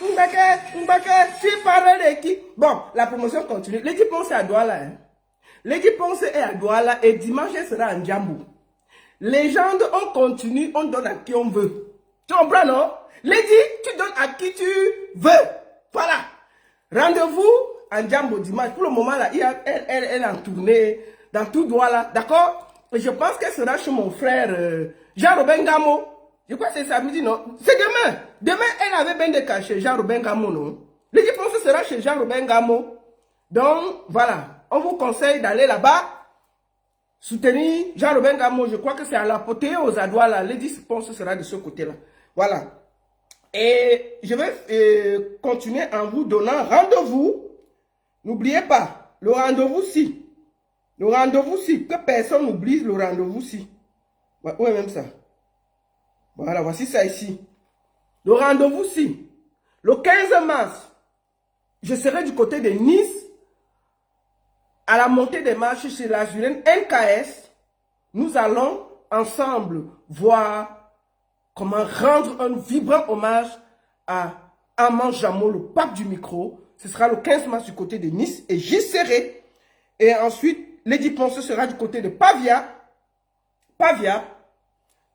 Tu parles de qui? Bon, la promotion continue. Lady Ponce est à Douala. Hein? Lady Ponce est à Douala et dimanche, elle sera en Djambou. Légende, on continue, on donne à qui on veut. Tu comprends, non? Lady, tu donnes à qui tu veux. Voilà. Rendez-vous en Djambou dimanche. Pour le moment, là, elle est en tournée dans tout Douala. D'accord? Et je pense qu'elle sera chez mon frère Jean-Robin Gamo. Je crois que c'est samedi, non? C'est demain. Demain, elle avait bien de cachet Jean-Robin Gamo, non? Lady Ponce sera chez Jean-Robin Gamo. Donc, voilà. On vous conseille d'aller là-bas. Soutenir Jean-Robin Gamo. Je crois que c'est à l'apothéose à Douala. Lady Ponce sera de ce côté-là. Voilà. Et je vais continuer en vous donnant rendez-vous. N'oubliez pas, le rendez-vous-ci. Le rendez-vous-ci. Que personne n'oublie le rendez-vous-ci. Où est même ça? Voilà, voici ça ici. Le rendez-vous-ci. Le 15 mars, je serai du côté de Nice. À la montée des marches chez la Jurène NKS. Nous allons ensemble voir comment rendre un vibrant hommage à Armand Jameau, le pape du micro. Ce sera le 15 mars du côté de Nice et j'y serai. Et ensuite, Lady Ponce sera du côté de Pavia. Pavia.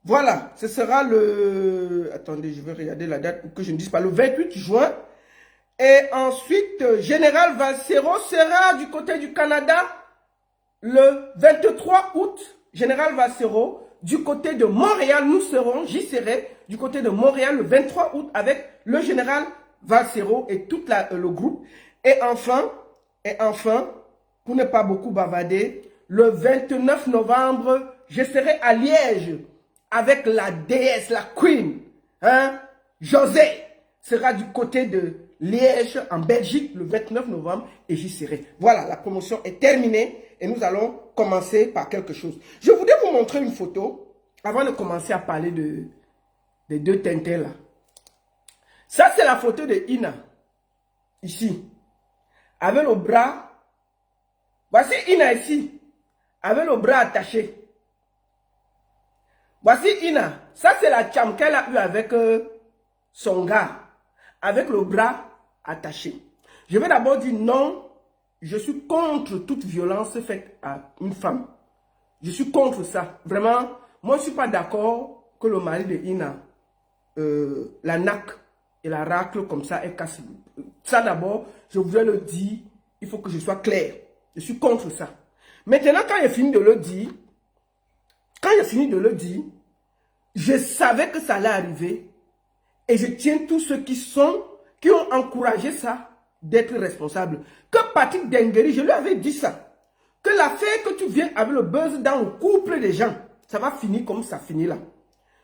Voilà, ce sera le... Attendez, je vais regarder la date pour que je ne dise pas. Le 28 juin. Et ensuite, Général Valsero sera du côté du Canada le 23 août. Général Valsero. Du côté de Montréal, nous serons, j'y serai, du côté de Montréal le 23 août avec le général Valsero et tout le groupe. Et enfin, pour ne pas beaucoup bavarder, le 29 novembre, je serai à Liège avec la déesse, la queen, hein, José, sera du côté de Liège en Belgique le 29 novembre et j'y serai. Voilà, la promotion est terminée. Et nous allons commencer par quelque chose. Je voudrais vous montrer une photo avant de commencer à parler des deux Tintins là. Ça, c'est la photo de Ina. Ici. Avec le bras. Voici Ina ici. Avec le bras attaché. Voici Ina. Ça, c'est la cham qu'elle a eue avec son gars. Avec le bras attaché. Je vais d'abord dire non. Je suis contre toute violence faite à une femme. Je suis contre ça. Vraiment, moi, je ne suis pas d'accord que le mari de Ina la naque et la racle comme ça, elle casse. Ça d'abord, je voulais le dire, il faut que je sois clair. Je suis contre ça. Maintenant, quand j'ai fini de le dire, je savais que ça allait arriver et je tiens tous ceux qui ont encouragé ça d'être responsables. Que Patrick Dengueri, je lui avais dit ça, que l'affaire que tu viens avec le buzz dans le couple des gens, ça va finir comme ça finit là.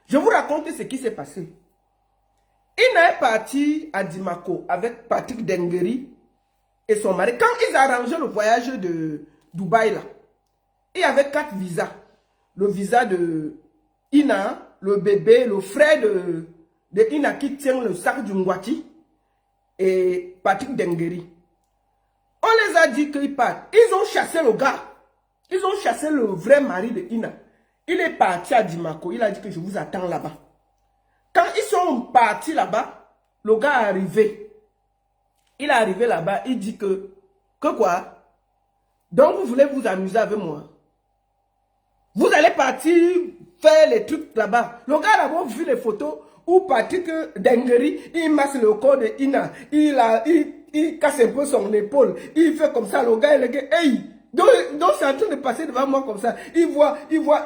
Je vous raconte ce qui s'est passé. Il est parti à Dimako avec Patrick Dengueri et son mari. Quand ils arrangeaient le voyage de Dubaï là, il y avait 4 visas. Le visa de Ina, le bébé, le frère de Ina qui tient le sac du Ngwati et Patrick Dengueri. On les a dit qu'ils partent. Ils ont chassé le gars. Ils ont chassé le vrai mari de Ina. Il est parti à Dimako. Il a dit que je vous attends là-bas. Quand ils sont partis là-bas, le gars est arrivé. Il est arrivé là-bas. Il dit que quoi? Donc vous voulez vous amuser avec moi? Vous allez partir faire les trucs là-bas. Le gars a d'abord vu les photos où Patrick Dengueri, il masse le corps de Ina. Il casse un peu son épaule. Il fait comme ça. Le gars, hey! Donc c'est en train de passer devant moi comme ça. Il voit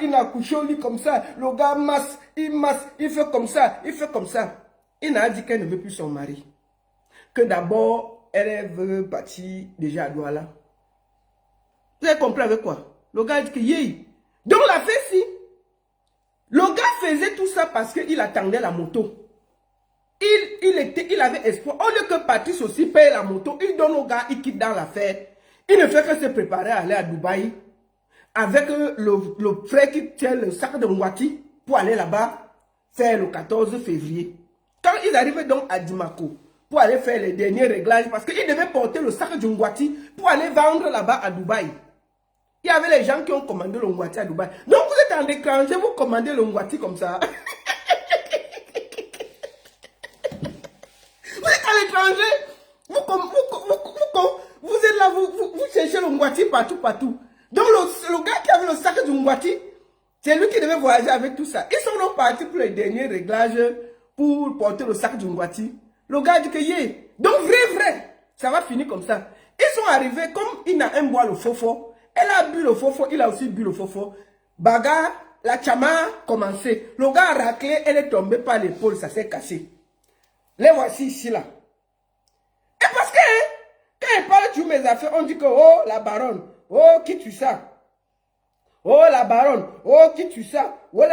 Ina couché au lit comme ça. Le gars masse, il fait comme ça, il fait comme ça. Ina a dit qu'elle ne veut plus son mari. Que d'abord, elle veut partir déjà à Douala. Vous avez compris avec quoi? Le gars a dit que yé. Donc la fait si. Le gars faisait tout ça parce qu'il attendait la moto. Il avait espoir. Au lieu que Patrice aussi paye la moto, il donne au gars, il quitte dans l'affaire. Il ne fait que se préparer à aller à Dubaï avec le frère qui tient le sac de Ngwati pour aller là-bas faire le 14 février. Quand ils arrivaient donc à Dimako pour aller faire les derniers réglages, parce qu'ils devaient porter le sac de Ngwati pour aller vendre là-bas à Dubaï. Il y avait les gens qui ont commandé le Ngwati à Dubaï. Donc vous êtes en étranger, vous commandez le Ngwati comme ça. Vous êtes en étrangers, vous êtes là, vous cherchez le Ngwati partout, partout. Donc le gars qui avait le sac du Ngwati, c'est lui qui devait voyager avec tout ça. Ils sont donc partis pour les derniers réglages pour porter le sac du Ngwati. Le gars dit que yé. Donc vrai, ça va finir comme ça. Ils sont arrivés, comme il n'a un bois le fofo, elle a bu le fofo, il a aussi bu le fofo. Bagarre, la chama a commencé. Le gars a raclé, elle est tombée par l'épaule, ça s'est cassé. Les voici ici là. Et parce que, quand elle parle de mes affaires, on dit que, oh, la baronne, oh, qui tue ça? Oh, la baronne, oh, qui tue ça? Oh,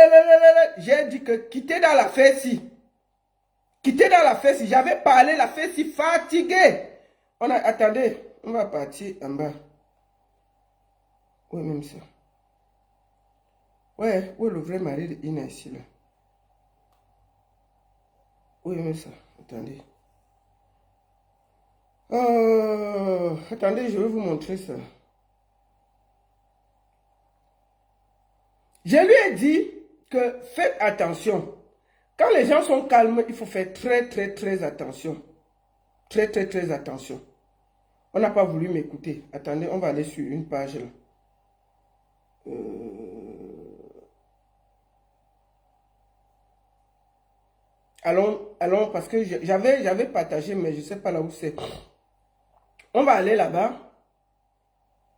j'ai dit que quittez dans la fesse-ci. Quittez dans la fesse-ci. J'avais parlé, la fesse-ci fatiguée. Attendez, on va partir en bas. Oui, même ça. Ouais, où est le vrai mari de Ina ici là? Oui, même ça. Attendez. Attendez, je vais vous montrer ça. Je lui ai dit que faites attention. Quand les gens sont calmes, il faut faire très attention. Très attention. On n'a pas voulu m'écouter. Attendez, on va aller sur une page là. Allons, parce que j'avais partagé, mais je ne sais pas là où c'est. On va aller là-bas.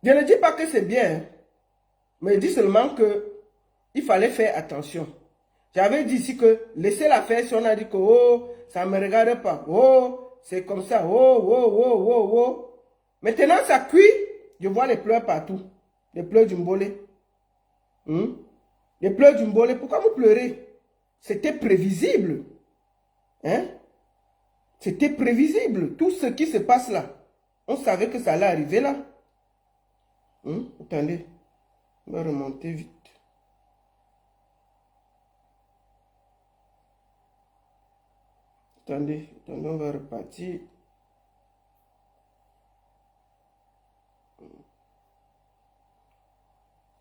Je ne dis pas que c'est bien, hein, mais je dis seulement que il fallait faire attention. J'avais dit ici que laissez-la faire si on a dit que oh, ça ne me regarde pas. Oh, c'est comme ça. Oh. Maintenant, ça cuit. Je vois les pleurs partout. Les pleurs du mbolé. Les pleurs du mbolé. Pourquoi vous pleurez? C'était prévisible. Hein? C'était prévisible. Tout ce qui se passe là. On savait que ça allait arriver là. Attendez. On va remonter vite. Attendez, on va repartir.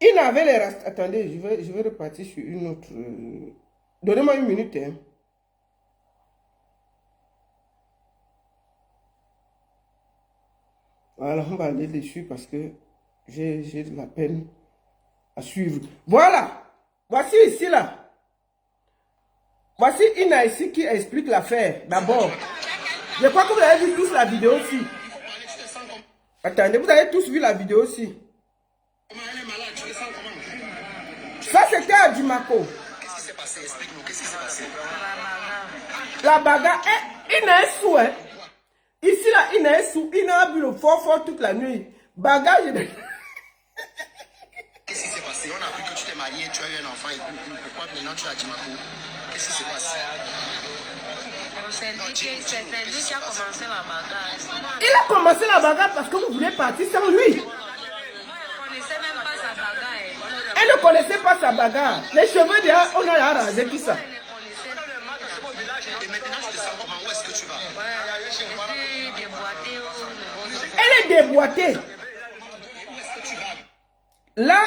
Il avait les rastas. Attendez, je vais repartir sur une autre. Donnez-moi une minute. Hein. Voilà, on va aller dessus parce que j'ai de la peine à suivre. Voilà. Voici ici là. Voici Ina ici qui explique l'affaire. D'abord, je crois que vous avez vu tous la vidéo aussi. Attendez, vous avez tous vu la vidéo aussi. Ça, c'était à Dimako. Qu'est-ce qui s'est passé? Explique-nous, qu'est-ce qui s'est passé? La bagarre, Ina est sous, hein. Ici, là, Ina est sous. Ina a bu le fort toute la nuit. Bagarre, Qu'est-ce qui s'est passé? On a appris que tu t'es marié, tu as eu un enfant et pourquoi maintenant tu es à Dimako? Qu'est-ce qui s'est passé? C'est lui qui a commencé la bagarre. Il a commencé la bagarre parce que vous voulez partir sans lui. Elle ne connaissait pas sa bagarre. Les cheveux déjà, on a rasé tout ça. Et maintenant tu te sens comment? Où est-ce que tu vas? Elle est déboîtée. Là,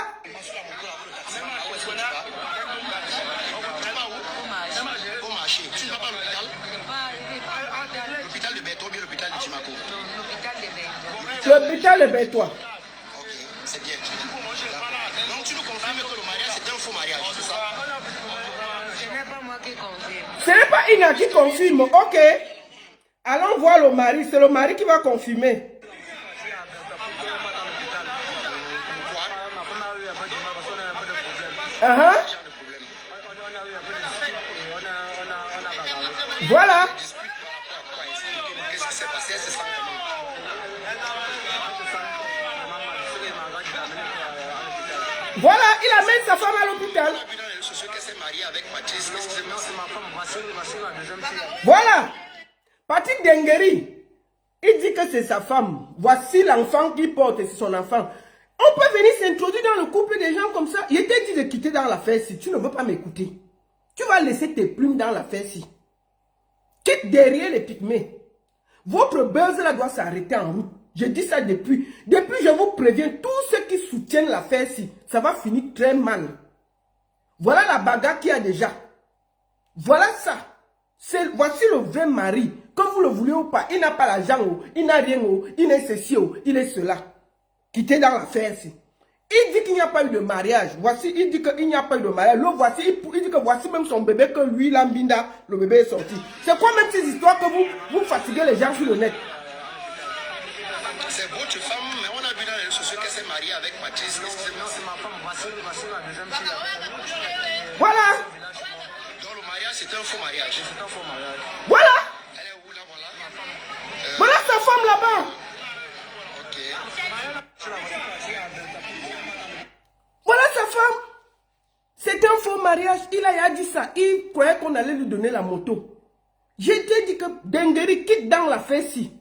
Au marché. Tu ne vas pas à l'hôpital? L'hôpital de Beto ou bien l'hôpital de Dimako? l'hôpital de Bétois. Ok, c'est bien. Donc tu nous confirmes que le mariage c'était un faux mariage, c'est ça? Ce n'est pas moi qui confirme. Ce n'est pas Ina qui confirme. Ok. Allons voir le mari. C'est le mari qui va confirmer. Voilà. Qu'est-ce qui s'est passé? C'est ça comment? Voilà, il amène sa femme à l'hôpital. Qu'elle s'est mariée avec Patrice. Qu'est-ce qui s'est passé? Voilà. Patrick Dengeri, il dit que c'est sa femme. Voici l'enfant qu'il porte, c'est son enfant. On peut venir s'introduire dans le couple des gens comme ça. Il était dit de quitter dans l'affaire si tu ne veux pas m'écouter. Tu vas laisser tes plumes dans l'affaire si. Quitte derrière les pygmées. Votre buzz là doit s'arrêter en route. Je dis ça depuis. Depuis, je vous préviens, tous ceux qui soutiennent l'affaire ci, ça va finir très mal. Voilà la bagarre qu'il y a déjà. Voilà ça. Voici le vrai mari Que vous le voulez ou pas, il n'a pas l'argent, il n'a rien, il est ceci, il est cela. Quittez dans l'affaire ici. Il dit qu'il n'y a pas eu de mariage. Voici, il dit qu'il n'y a pas eu de mariage. L'autre, voici, il dit que voici même son bébé, que lui, Lambinda, le bébé est sorti. C'est quoi même ces histoires que vous fatiguez les gens sur le net? C'est votre femme, mais on a vu dans les réseaux sociaux qu'elle s'est mariée avec Patrice. Non, c'est ma femme. Voici la deuxième fille. Voilà. Donc le mariage, c'est un faux mariage. C'est un faux mariage. Voilà. Elle est où là, voilà? Voilà sa femme là-bas. Ok. Voilà sa femme. C'est un faux mariage. Il a dit ça. Il croyait qu'on allait lui donner la moto. Je t'ai dit que Dengueri quitte dans l'affaire ci.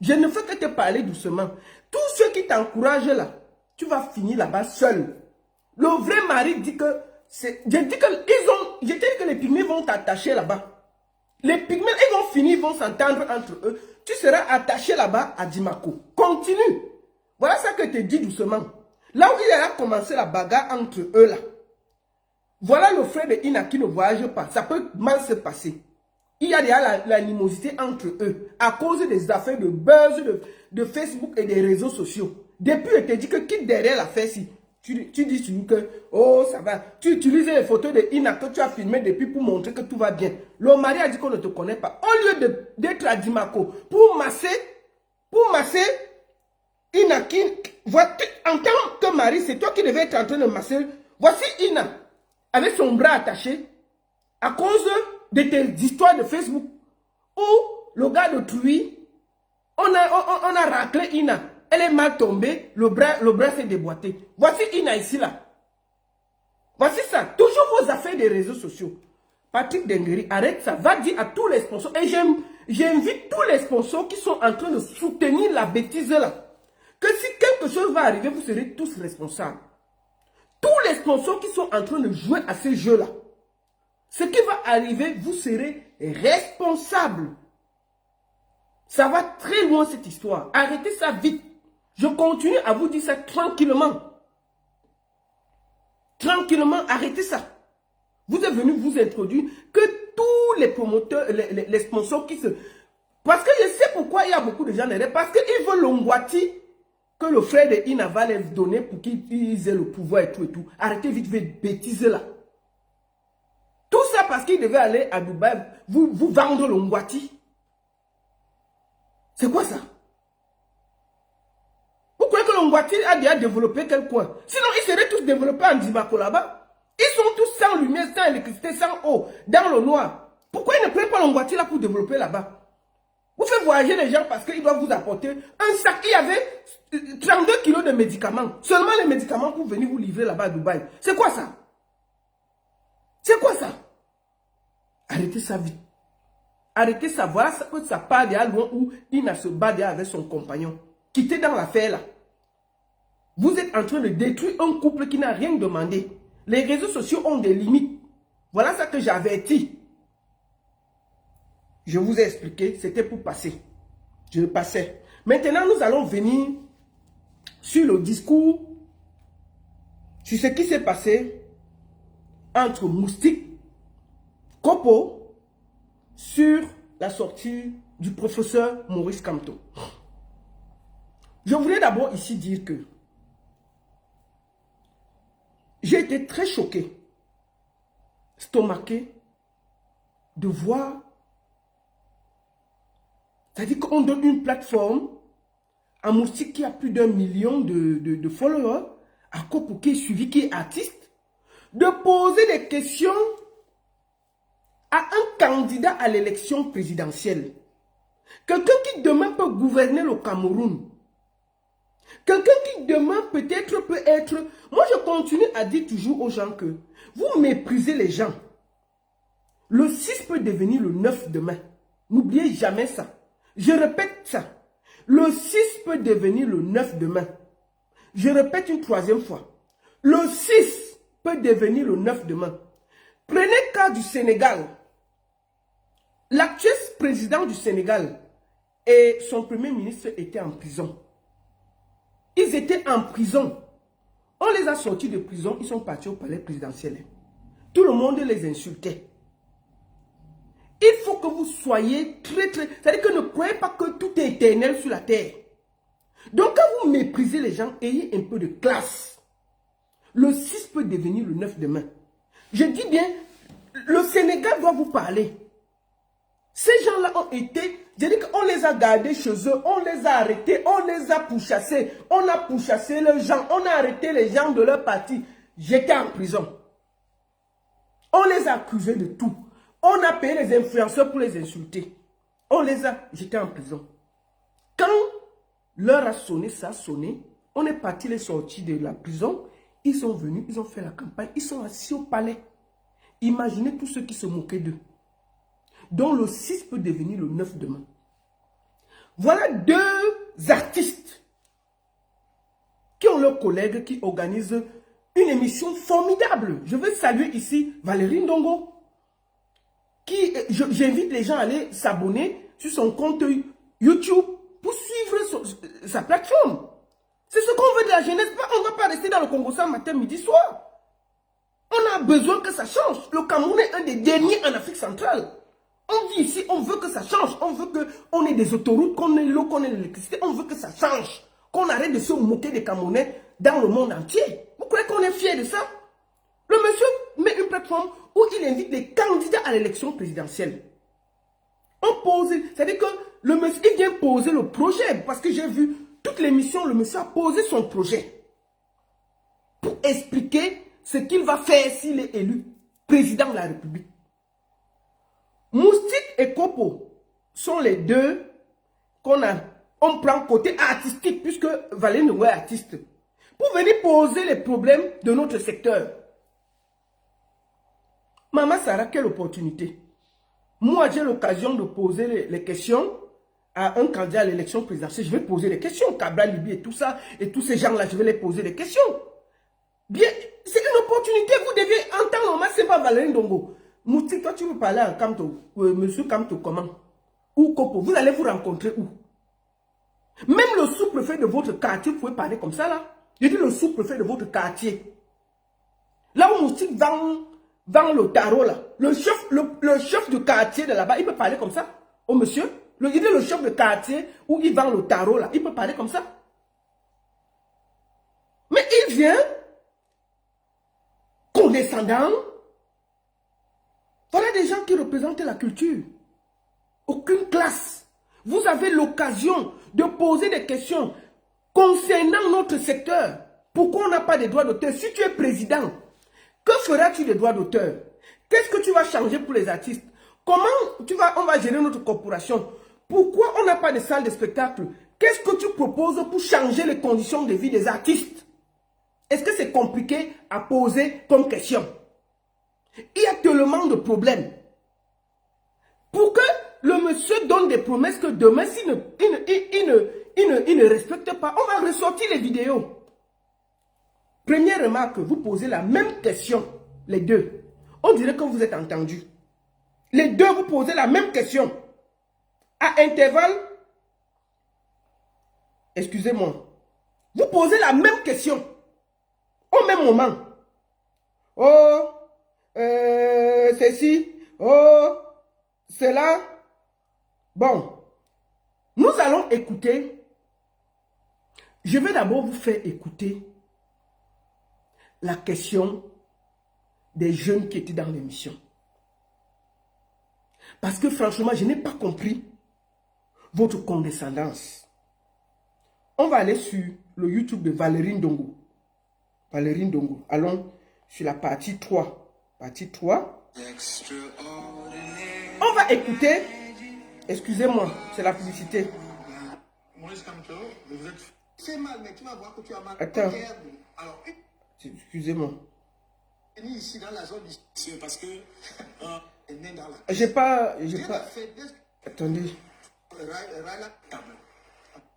Je ne fais que te parler doucement. Tous ceux qui t'encouragent là, tu vas finir là-bas seul. Le vrai mari dit que... Je dis que les pygmées vont t'attacher là-bas. Les pygmées, ils vont finir, ils vont s'entendre entre eux. Tu seras attaché là-bas à Dimako. Continue. Voilà ça que je te dis doucement. Là où il a commencé la bagarre entre eux là. Voilà le frère de Ina qui ne voyage pas. Ça peut mal se passer. Il y a déjà l'animosité entre eux à cause des affaires de buzz de Facebook et des réseaux sociaux. Depuis, je te dis que quitte derrière l'affaire-ci. Tu dis sur nous que, oh, ça va. Tu utilises les photos de Ina que tu as filmées depuis pour montrer que tout va bien. Le mari a dit qu'on ne te connaît pas. Au lieu d'être à Dimako, pour masser Ina en tant que mari, c'est toi qui devais être en train de masser. Voici Ina, avec son bras attaché, à cause de tes histoires de Facebook, où le gars d'autrui, on a raclé Ina. Elle est mal tombée, le bras s'est déboîté. Voici Ina ici là. Voici ça. Toujours vos affaires des réseaux sociaux. Patrick Dengueri, arrête ça. Va dire à tous les sponsors. Et j'invite tous les sponsors qui sont en train de soutenir la bêtise là. Que si quelque chose va arriver, vous serez tous responsables. Tous les sponsors qui sont en train de jouer à ce jeu là. Ce qui va arriver, vous serez responsables. Ça va très loin cette histoire. Arrêtez ça vite. Je continue à vous dire ça tranquillement. Tranquillement, arrêtez ça. Vous êtes venu vous introduire que tous les promoteurs, les sponsors qui se... Parce que je sais pourquoi il y a beaucoup de gens derrière. Parce qu'ils veulent l'Ongwati que le frère de Ina va les donner pour qu'ils aient le pouvoir et tout et tout. Arrêtez vite, vite, bêtises là. Tout ça parce qu'il devait aller à Dubaï, vous vendre l'Ongwati. C'est quoi ça? Vous croyez que l'Ongwati a déjà développé quel coin? Sinon, ils seraient tous développés en Dimako là-bas. Ils sont tous sans lumière, sans électricité, sans eau, dans le noir. Pourquoi ils ne prennent pas l'Ongwati là pour développer là-bas? Vous faites voyager les gens parce qu'ils doivent vous apporter un sac. Il y avait 32 kilos de médicaments. Seulement les médicaments pour venir vous livrer là-bas à Dubaï. C'est quoi ça? C'est quoi ça? Arrêtez ça vite. Arrêtez ça. Voilà que ça part déjà loin où Ina se bat déjà avec son compagnon. Quittez dans l'affaire là. Vous êtes en train de détruire un couple qui n'a rien demandé. Les réseaux sociaux ont des limites. Voilà ça que j'avertis. Je vous ai expliqué, c'était pour passer. Je passais. Maintenant, nous allons venir sur le discours, sur ce qui s'est passé entre Moustique, Kopo, sur la sortie du professeur Maurice Kamto. Je voulais d'abord ici dire que j'ai été très choqué, stomaqué, de voir. C'est-à-dire qu'on donne une plateforme à Moustique qui a plus d'1 million de followers, à Kopo qui est suivi, qui est artiste, de poser des questions à un candidat à l'élection présidentielle. Quelqu'un qui demain peut gouverner le Cameroun. Quelqu'un qui demain peut-être peut être... Moi, je continue à dire toujours aux gens que vous méprisez les gens. Le 6 peut devenir le 9 demain. N'oubliez jamais ça. Je répète ça. Le 6 peut devenir le 9 demain. Je répète une troisième fois. Le 6 peut devenir le 9 demain. Prenez le cas du Sénégal. L'actuel président du Sénégal et son premier ministre étaient en prison. Ils étaient en prison. On les a sortis de prison, ils sont partis au palais présidentiel. Tout le monde les insultait. Il faut que vous soyez très... C'est-à-dire que ne croyez pas que tout est éternel sur la terre. Donc quand vous méprisez les gens, ayez un peu de classe. Le 6 peut devenir le 9 demain. Je dis bien, le Sénégal doit vous parler. Ces gens-là ont été... Je dis qu'on les a gardés chez eux, on les a arrêtés, on les a pourchassés. On a pourchassé les gens, on a arrêté les gens de leur parti. J'étais en prison. On les a accusés de tout. On a payé les influenceurs pour les insulter. On les a... J'étais en prison. Quand l'heure a sonné, ça a sonné, on est parti les sortir de la prison. Ils sont venus, ils ont fait la campagne, ils sont assis au palais. Imaginez tous ceux qui se moquaient d'eux. Donc le 6 peut devenir le 9 demain. Voilà deux artistes qui ont leurs collègues qui organisent une émission formidable. Je veux saluer ici Valérie Ndongo. J'invite les gens à aller s'abonner sur son compte YouTube pour suivre sa plateforme. C'est ce qu'on veut de la jeunesse. On ne va pas rester dans le Congo ça matin, midi, soir. On a besoin que ça change. Le Cameroun est un des derniers en Afrique centrale. On vit ici, on veut que ça change. On veut qu'on ait des autoroutes, qu'on ait l'eau, qu'on ait l'électricité. On veut que ça change. Qu'on arrête de se moquer des Camerounais dans le monde entier. Vous croyez qu'on est fiers de ça? Le monsieur met une plateforme où il invite les candidats à l'élection présidentielle. On pose, c'est-à-dire que le monsieur il vient poser le projet. Parce que j'ai vu toute l'émission, le monsieur a posé son projet. Pour expliquer ce qu'il va faire s'il est élu président de la République. Moustique et Kopo sont les deux on prend côté artistique, puisque Valérie Ndongo est artiste, pour venir poser les problèmes de notre secteur. Maman Sarah, quelle opportunité. Moi, j'ai l'occasion de poser les questions à un candidat à l'élection présidentielle. Je vais poser des questions. Cabral Libi et tout ça, et tous ces gens-là, je vais les poser des questions. Bien, c'est une opportunité. Vous devez entendre, moi, c'est pas Valérie Ndongo. Mouti, toi, tu veux parler à Kamto, monsieur Kamto, comment? Ou Kopo, vous allez vous rencontrer où? Même le sous-préfet de votre quartier, vous pouvez parler comme ça, là. Je dis le sous-préfet de votre quartier. Là où Mouti vend le tarot, là. Le chef de quartier de là-bas, il peut parler comme ça au monsieur. Il dit le chef de quartier où il vend le tarot, là. Il peut parler comme ça. Mais il vient condescendant. Voilà des gens qui représentent la culture. Aucune classe. Vous avez l'occasion de poser des questions concernant notre secteur. Pourquoi on n'a pas de droits d'auteur? Si tu es président, que feras-tu des droits d'auteur? Qu'est-ce que tu vas changer pour les artistes? Comment on va gérer notre corporation? Pourquoi on n'a pas de salle de spectacle? Qu'est-ce que tu proposes pour changer les conditions de vie des artistes? Est-ce que c'est compliqué à poser comme question? Il y a tellement de problèmes. Pour que le monsieur donne des promesses que demain, s'il ne respecte pas, on va ressortir les vidéos. Première remarque, vous posez la même question, les deux. On dirait que vous êtes entendus. Les deux, vous posez la même question. À intervalle, excusez-moi, vous posez la même question. Au même moment. Oh, ceci, oh, cela. Bon, nous allons écouter. Je vais d'abord vous faire écouter la question des jeunes qui étaient dans l'émission. Parce que franchement, je n'ai pas compris votre condescendance. On va aller sur le YouTube de Valérie Ndongo. Valérie Ndongo. Allons sur la partie 3. Partie 3. On va écouter. Excusez-moi, c'est la publicité. Maurice Kamto, vous êtes... C'est mal, mais tu vas voir que tu as mal. Attends. Alors, Excusez-moi. ici dans la zone ici, parce que... J'ai pas... Attendez.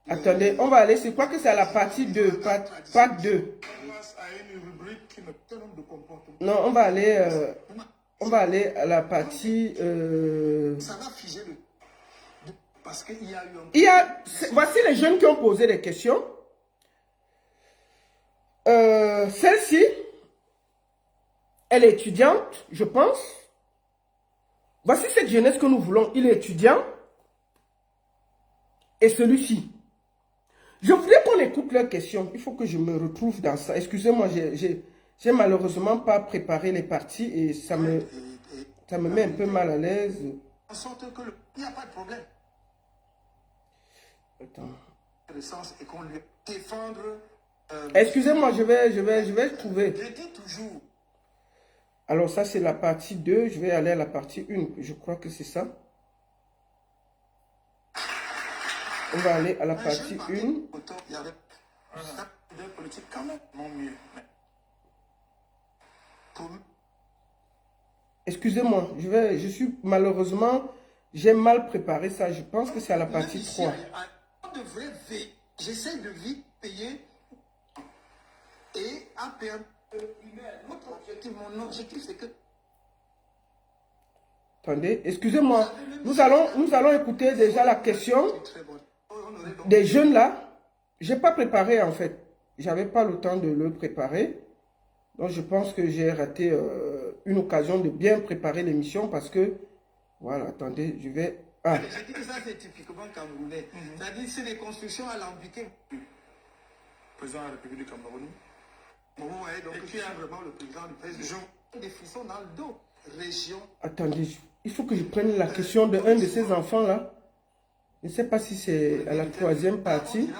Attendez, on va aller, je crois que c'est à la partie 2, part 2. Non, on va aller à la partie... Ça va figer le... Parce qu'il y a eu voici les jeunes qui ont posé des questions. Celle-ci, elle est étudiante, je pense. Voici cette jeunesse que nous voulons. Il est étudiant. Et celui-ci. Je voulais qu'on écoute leurs questions. Il faut que je me retrouve dans ça. Excusez-moi, j'ai malheureusement pas préparé les parties et ça me met un peu mal à l'aise. En sorte que il n'y a pas de problème. Attends. Le sens est qu'on lui défendre. Excusez-moi, je vais trouver. Je dis toujours. Alors ça, c'est la partie 2. Je vais aller à la partie 1. Je crois que c'est ça. On va aller à la partie 1. Il y avait des politiques quand même mieux. Excusez-moi, je suis malheureusement, j'ai mal préparé ça. Je pense que c'est à la partie 3. J'essaie de vite payer et à perdre. Mon objectif, c'est que... Attendez, excusez-moi. Nous allons écouter déjà la question des jeunes là. Je n'ai pas préparé en fait. J'avais pas le temps de le préparer. Donc je pense que j'ai raté une occasion de bien préparer l'émission parce que... Voilà, attendez, je vais... Ah. J'ai dit que ça c'est typiquement camerounais. C'est-à-dire c'est des constructions alambiquées. Président de la République du Cameroun. Vous voyez, donc tu as vraiment le président du président. Des frissons dans le dos. Région. Attendez, il faut que je prenne la question de un de ces enfants-là. Je ne sais pas si c'est à la troisième partie.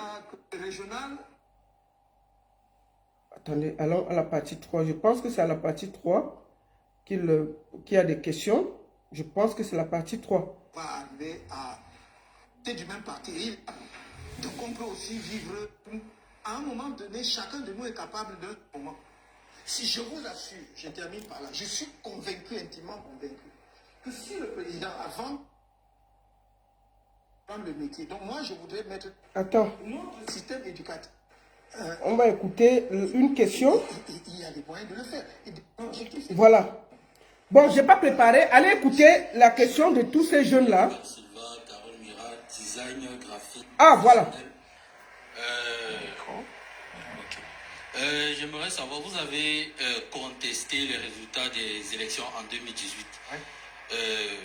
Régional. Attendez, allons à la partie 3. Je pense que c'est à la partie 3 qu'il y a des questions. Je pense que c'est la partie 3. On va arriver à... C'est du même parti. Donc on peut aussi vivre... À un moment donné, chacun de nous est capable d'un moment. Si je vous assure, je termine par là, je suis convaincu, intimement convaincu, que si le président, avant le métier, donc moi je voudrais mettre notre système éducatif. On va écouter une question. Il y a des moyens de le faire. Voilà. Bon, je n'ai pas préparé. Allez écouter la question de tous ces jeunes-là. Ah, voilà. J'aimerais savoir, vous avez contesté les résultats des élections en 2018. Ouais.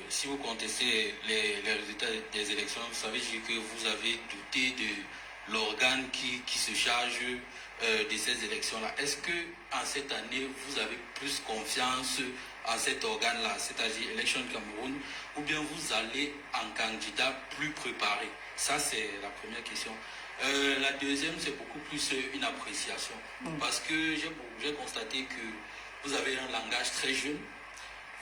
Si vous contestez les résultats des élections, ça veut dire que vous avez douté de l'organe qui se charge de ces élections-là. Est-ce que en cette année, vous avez plus confiance en cet organe-là, c'est-à-dire Election Cameroun, ou bien vous allez en candidat plus préparé? Ça, c'est la première question. La deuxième, c'est beaucoup plus une appréciation. Parce que j'ai constaté que vous avez un langage très jeune.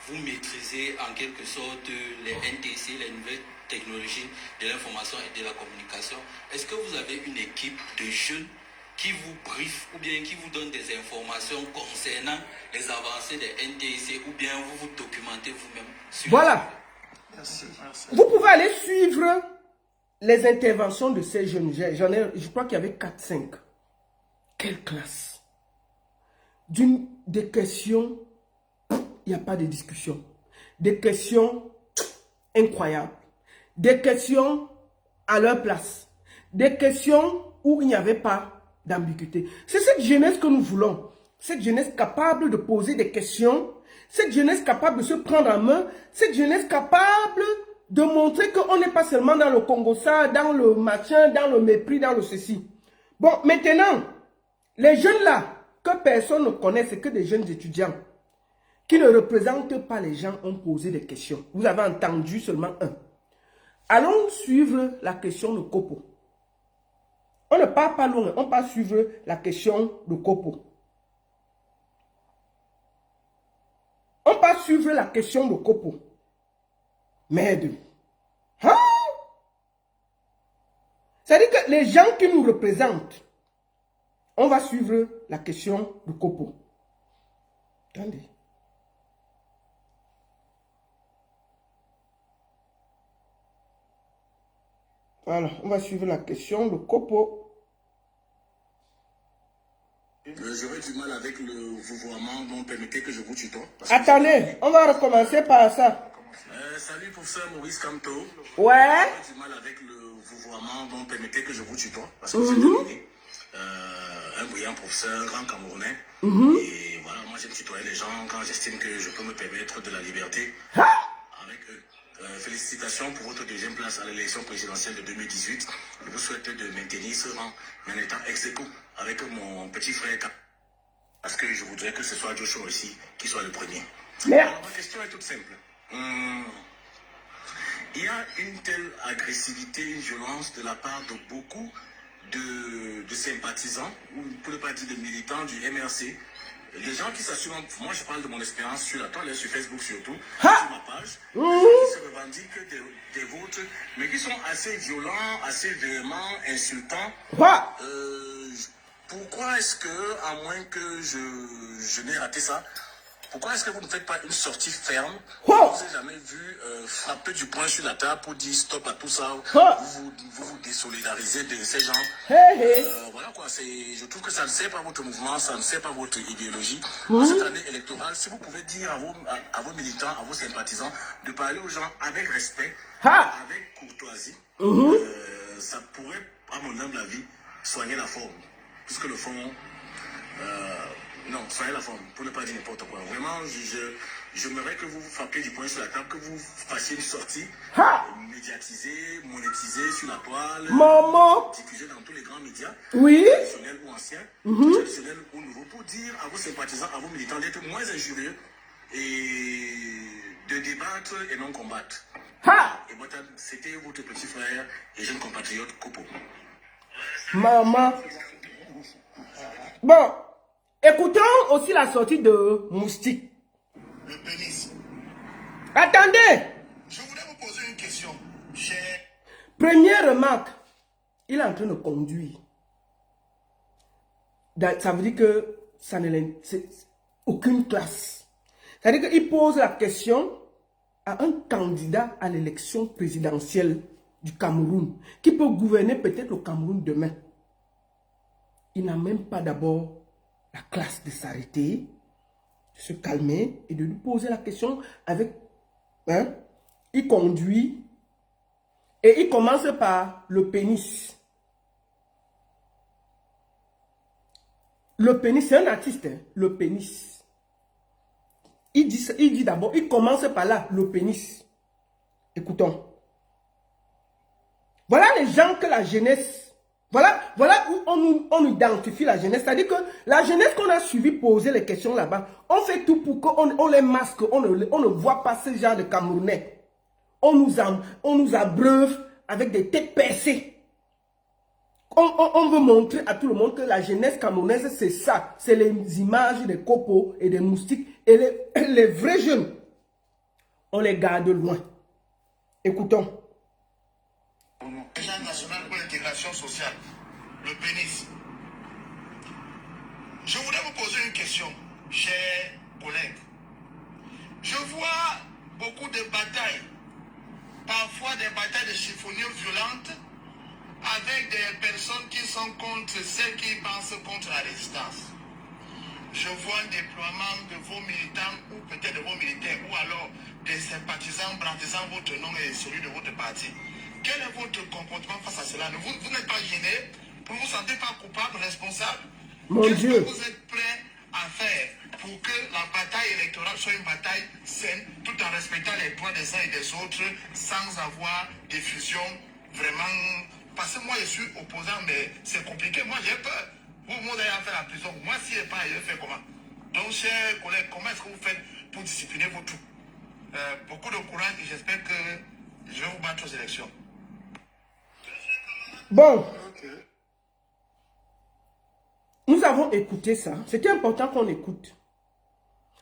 Vous maîtrisez en quelque sorte les NTC, les nouvelles technologies de l'information et de la communication. Est-ce que vous avez une équipe de jeunes qui vous brief ou bien qui vous donne des informations concernant les avancées des NTC ou bien vous vous documentez vous-même? Voilà. Merci. Vous pouvez aller suivre les interventions de ces jeunes. Je crois qu'il y avait 4-5. Quelle classe! Des questions, il n'y a pas de discussion. Des questions incroyables. Des questions à leur place. Des questions où il n'y avait pas d'ambiguïté. C'est cette jeunesse que nous voulons. Cette jeunesse capable de poser des questions. Cette jeunesse capable de se prendre en main. Cette jeunesse capable de montrer qu'on n'est pas seulement dans le Congo, ça, dans le machin, dans le mépris, dans le ceci. Bon, maintenant, les jeunes là, que personne ne connaît, c'est que des jeunes étudiants qui ne représentent pas les gens, ont posé des questions. Vous avez entendu seulement un. Allons suivre la question de Kopo. On ne part pas loin, on part suivre la question de Kopo. On part suivre la question de Kopo. Merde. Hein? C'est-à-dire que les gens qui nous représentent, on va suivre la question de Kopo. Attendez. Voilà, on va suivre la question de Kopo. J'aurais du mal avec le vouvoiement, donc permettez que je vous tutoie. Attendez, on va recommencer par ça. Salut professeur Maurice Camto. Ouais. J'ai du mal avec le vouvoiement, donc permettez que je vous tutoie. Parce que c'est un brillant professeur, un grand Camerounais. Et voilà, moi j'aime tutoyer les gens quand j'estime que je peux me permettre de la liberté. avec eux. Félicitations pour votre deuxième place à l'élection présidentielle de 2018. Je vous souhaite de maintenir ce rang en étant ex-aequo avec mon petit frère. Parce que je voudrais que ce soit Joshua aussi qui soit le premier. Merde. Alors, ma question est toute simple. Il y a une telle agressivité, une violence de la part de beaucoup de sympathisants, ou pour ne pas dire de militants du MRC. Les gens qui s'assument, moi je parle de mon expérience sur la toile, sur Facebook surtout, sur ma page, les gens qui se revendiquent des vôtres, mais qui sont assez violents, assez véhéments, insultants. Pourquoi est-ce que, à moins que je n'ai raté ça, pourquoi est-ce que vous ne faites pas une sortie ferme? Je ne vous ai jamais vu frapper du poing sur la table pour dire stop à tout ça. Vous vous désolidarisez de ces gens. Voilà quoi, je trouve que ça ne sert pas votre mouvement, ça ne sert pas votre idéologie. En cette année électorale, si vous pouvez dire à vos militants, à vos sympathisants, de parler aux gens avec respect, avec courtoisie, ça pourrait, à mon humble avis, soigner la forme. Puisque le fond... non, soyez la forme, pour ne pas dire n'importe quoi. Vraiment, j'aimerais que vous frappiez du poing sur la table, que vous fassiez une sortie médiatisée, monétisée sur la toile, diffusée dans tous les grands médias, traditionnels ou anciens, traditionnels ou nouveaux, pour dire à vos sympathisants, à vos militants d'être moins injurieux et de débattre et non combattre. Et moi, c'était votre petit frère et jeune compatriote Kopo. Maman. Bon. Écoutons aussi la sortie de Moustique. Le pénis. Attendez. Je voudrais vous poser une question, cher. Première remarque. Il est en train de conduire. Ça veut dire que ça ne c'est aucune classe. Ça veut dire qu'il pose la question à un candidat à l'élection présidentielle du Cameroun qui peut gouverner peut-être le Cameroun demain. Il n'a même pas d'abord la classe de s'arrêter, de se calmer et de lui poser la question avec... il conduit et il commence par le pénis. Le pénis, c'est un artiste, hein, le pénis. Il dit d'abord, il commence par là, le pénis. Écoutons. Voilà les gens que la jeunesse... Voilà où on identifie la jeunesse. C'est-à-dire que la jeunesse qu'on a suivi poser les questions là-bas, on fait tout pour qu'on les masque, on ne voit pas ce genre de Camerounais. On nous abreuve avec des têtes percées. On veut montrer à tout le monde que la jeunesse camerounaise, c'est ça. C'est les images des copeaux et des moustiques. Et les vrais jeunes, on les garde loin. Écoutons. Agence nationale pour l'intégration sociale, le pénis. Je voudrais vous poser une question, chers collègues. Je vois beaucoup de batailles, parfois des batailles de chiffonniers violentes, avec des personnes qui sont contre celles qui pensent contre la résistance. Je vois un déploiement de vos militants, ou peut-être de vos militaires, ou alors des sympathisants brandissant votre nom et celui de votre parti. Quel est votre comportement face à cela? Vous n'êtes pas gêné? Vous ne vous sentez pas coupable, responsable? Qu'est-ce que vous êtes prêt à faire pour que la bataille électorale soit une bataille saine, tout en respectant les droits des uns et des autres, sans avoir des fusions vraiment... Parce que moi, je suis opposant, mais c'est compliqué. Moi, j'ai peur. Vous allez faire la prison. Moi, si je n'ai pas, je vais faire comment? Donc, chers collègues, comment est-ce que vous faites pour discipliner vos troupes? Beaucoup de courage et j'espère que je vais vous battre aux élections. Bon, nous avons écouté ça. C'était important qu'on écoute.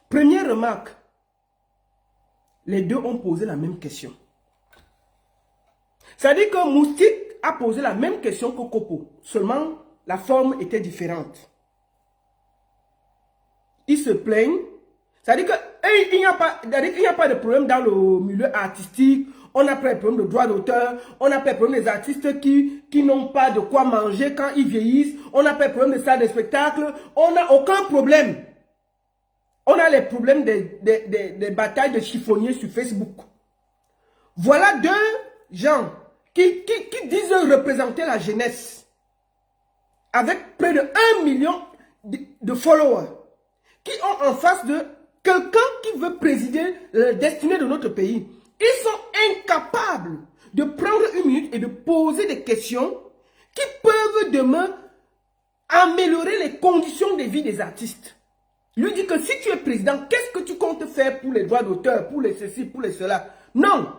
Première remarque, les deux ont posé la même question. C'est-à-dire que Moustique a posé la même question que Kopo, seulement la forme était différente. Ils se plaignent. C'est-à-dire qu'il n'y a pas de problème dans le milieu artistique. On n'a pas de problème de droit d'auteur. On n'a pas de problème des artistes qui n'ont pas de quoi manger quand ils vieillissent. On n'a pas de problème des salles de spectacle. On n'a aucun problème. On a les problèmes des batailles de chiffonniers sur Facebook. Voilà deux gens qui disent représenter la jeunesse. Avec près de 1 million de followers. Qui ont en face de quelqu'un qui veut présider la destinée de notre pays. Ils sont incapables de prendre une minute et de poser des questions qui peuvent demain améliorer les conditions de vie des artistes. Lui dit que si tu es président, qu'est-ce que tu comptes faire pour les droits d'auteur, pour les ceci, pour les cela? Non.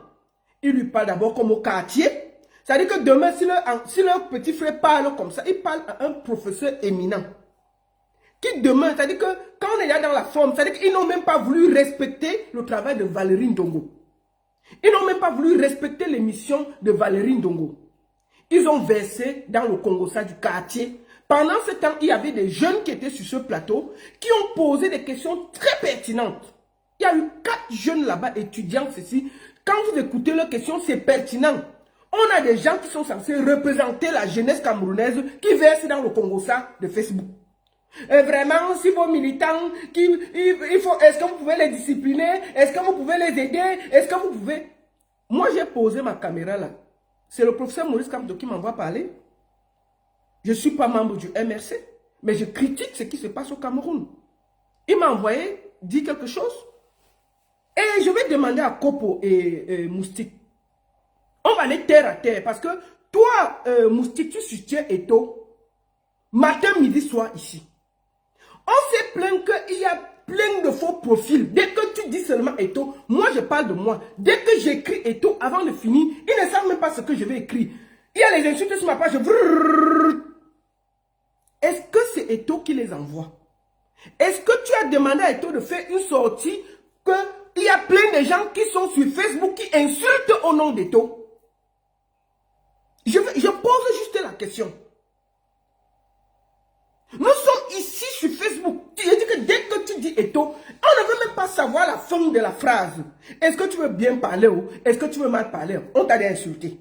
Il lui parle d'abord comme au quartier. C'est-à-dire que demain, si leur petit frère parle comme ça, il parle à un professeur éminent. Qui demain, c'est-à-dire que quand on est là dans la forme, c'est-à-dire qu'ils n'ont même pas voulu respecter le travail de Valérie Ndongo. Ils n'ont même pas voulu respecter l'émission de Valérie Ndongo. Ils ont versé dans le Congo-Ça du quartier. Pendant ce temps, il y avait des jeunes qui étaient sur ce plateau qui ont posé des questions très pertinentes. Il y a eu 4 jeunes là-bas, étudiants, ceci. Quand vous écoutez leurs questions, c'est pertinent. On a des gens qui sont censés représenter la jeunesse camerounaise qui versent dans le Congo-Ça de Facebook. Vraiment, si vos militants, est-ce que vous pouvez les discipliner? Est-ce que vous pouvez les aider? Est-ce que vous pouvez... Moi, j'ai posé ma caméra là. C'est le professeur Maurice Kamto qui m'envoie parler. Je ne suis pas membre du MRC, mais je critique ce qui se passe au Cameroun. Il m'a envoyé, dit quelque chose. Et je vais demander à Kopo et Moustique. On va aller terre à terre. Parce que toi, Moustique, tu soutiens Eto. Matin, midi, soir ici. On s'est plaint qu'il y a plein de faux profils. Dès que tu dis seulement Eto, moi je parle de moi. Dès que j'écris Eto, avant de finir, ils ne savent même pas ce que je vais écrire. Il y a les insultes sur ma page. Est-ce que c'est Eto qui les envoie? Est-ce que tu as demandé à Eto de faire une sortie qu'il y a plein de gens qui sont sur Facebook qui insultent au nom d'Eto? Je pose juste la question. Nous sommes ici sur Facebook. Je dis que dès que tu dis Eto, on ne veut même pas savoir la fin de la phrase. Est-ce que tu veux bien parler ou est-ce que tu veux mal parler? On t'a insulté.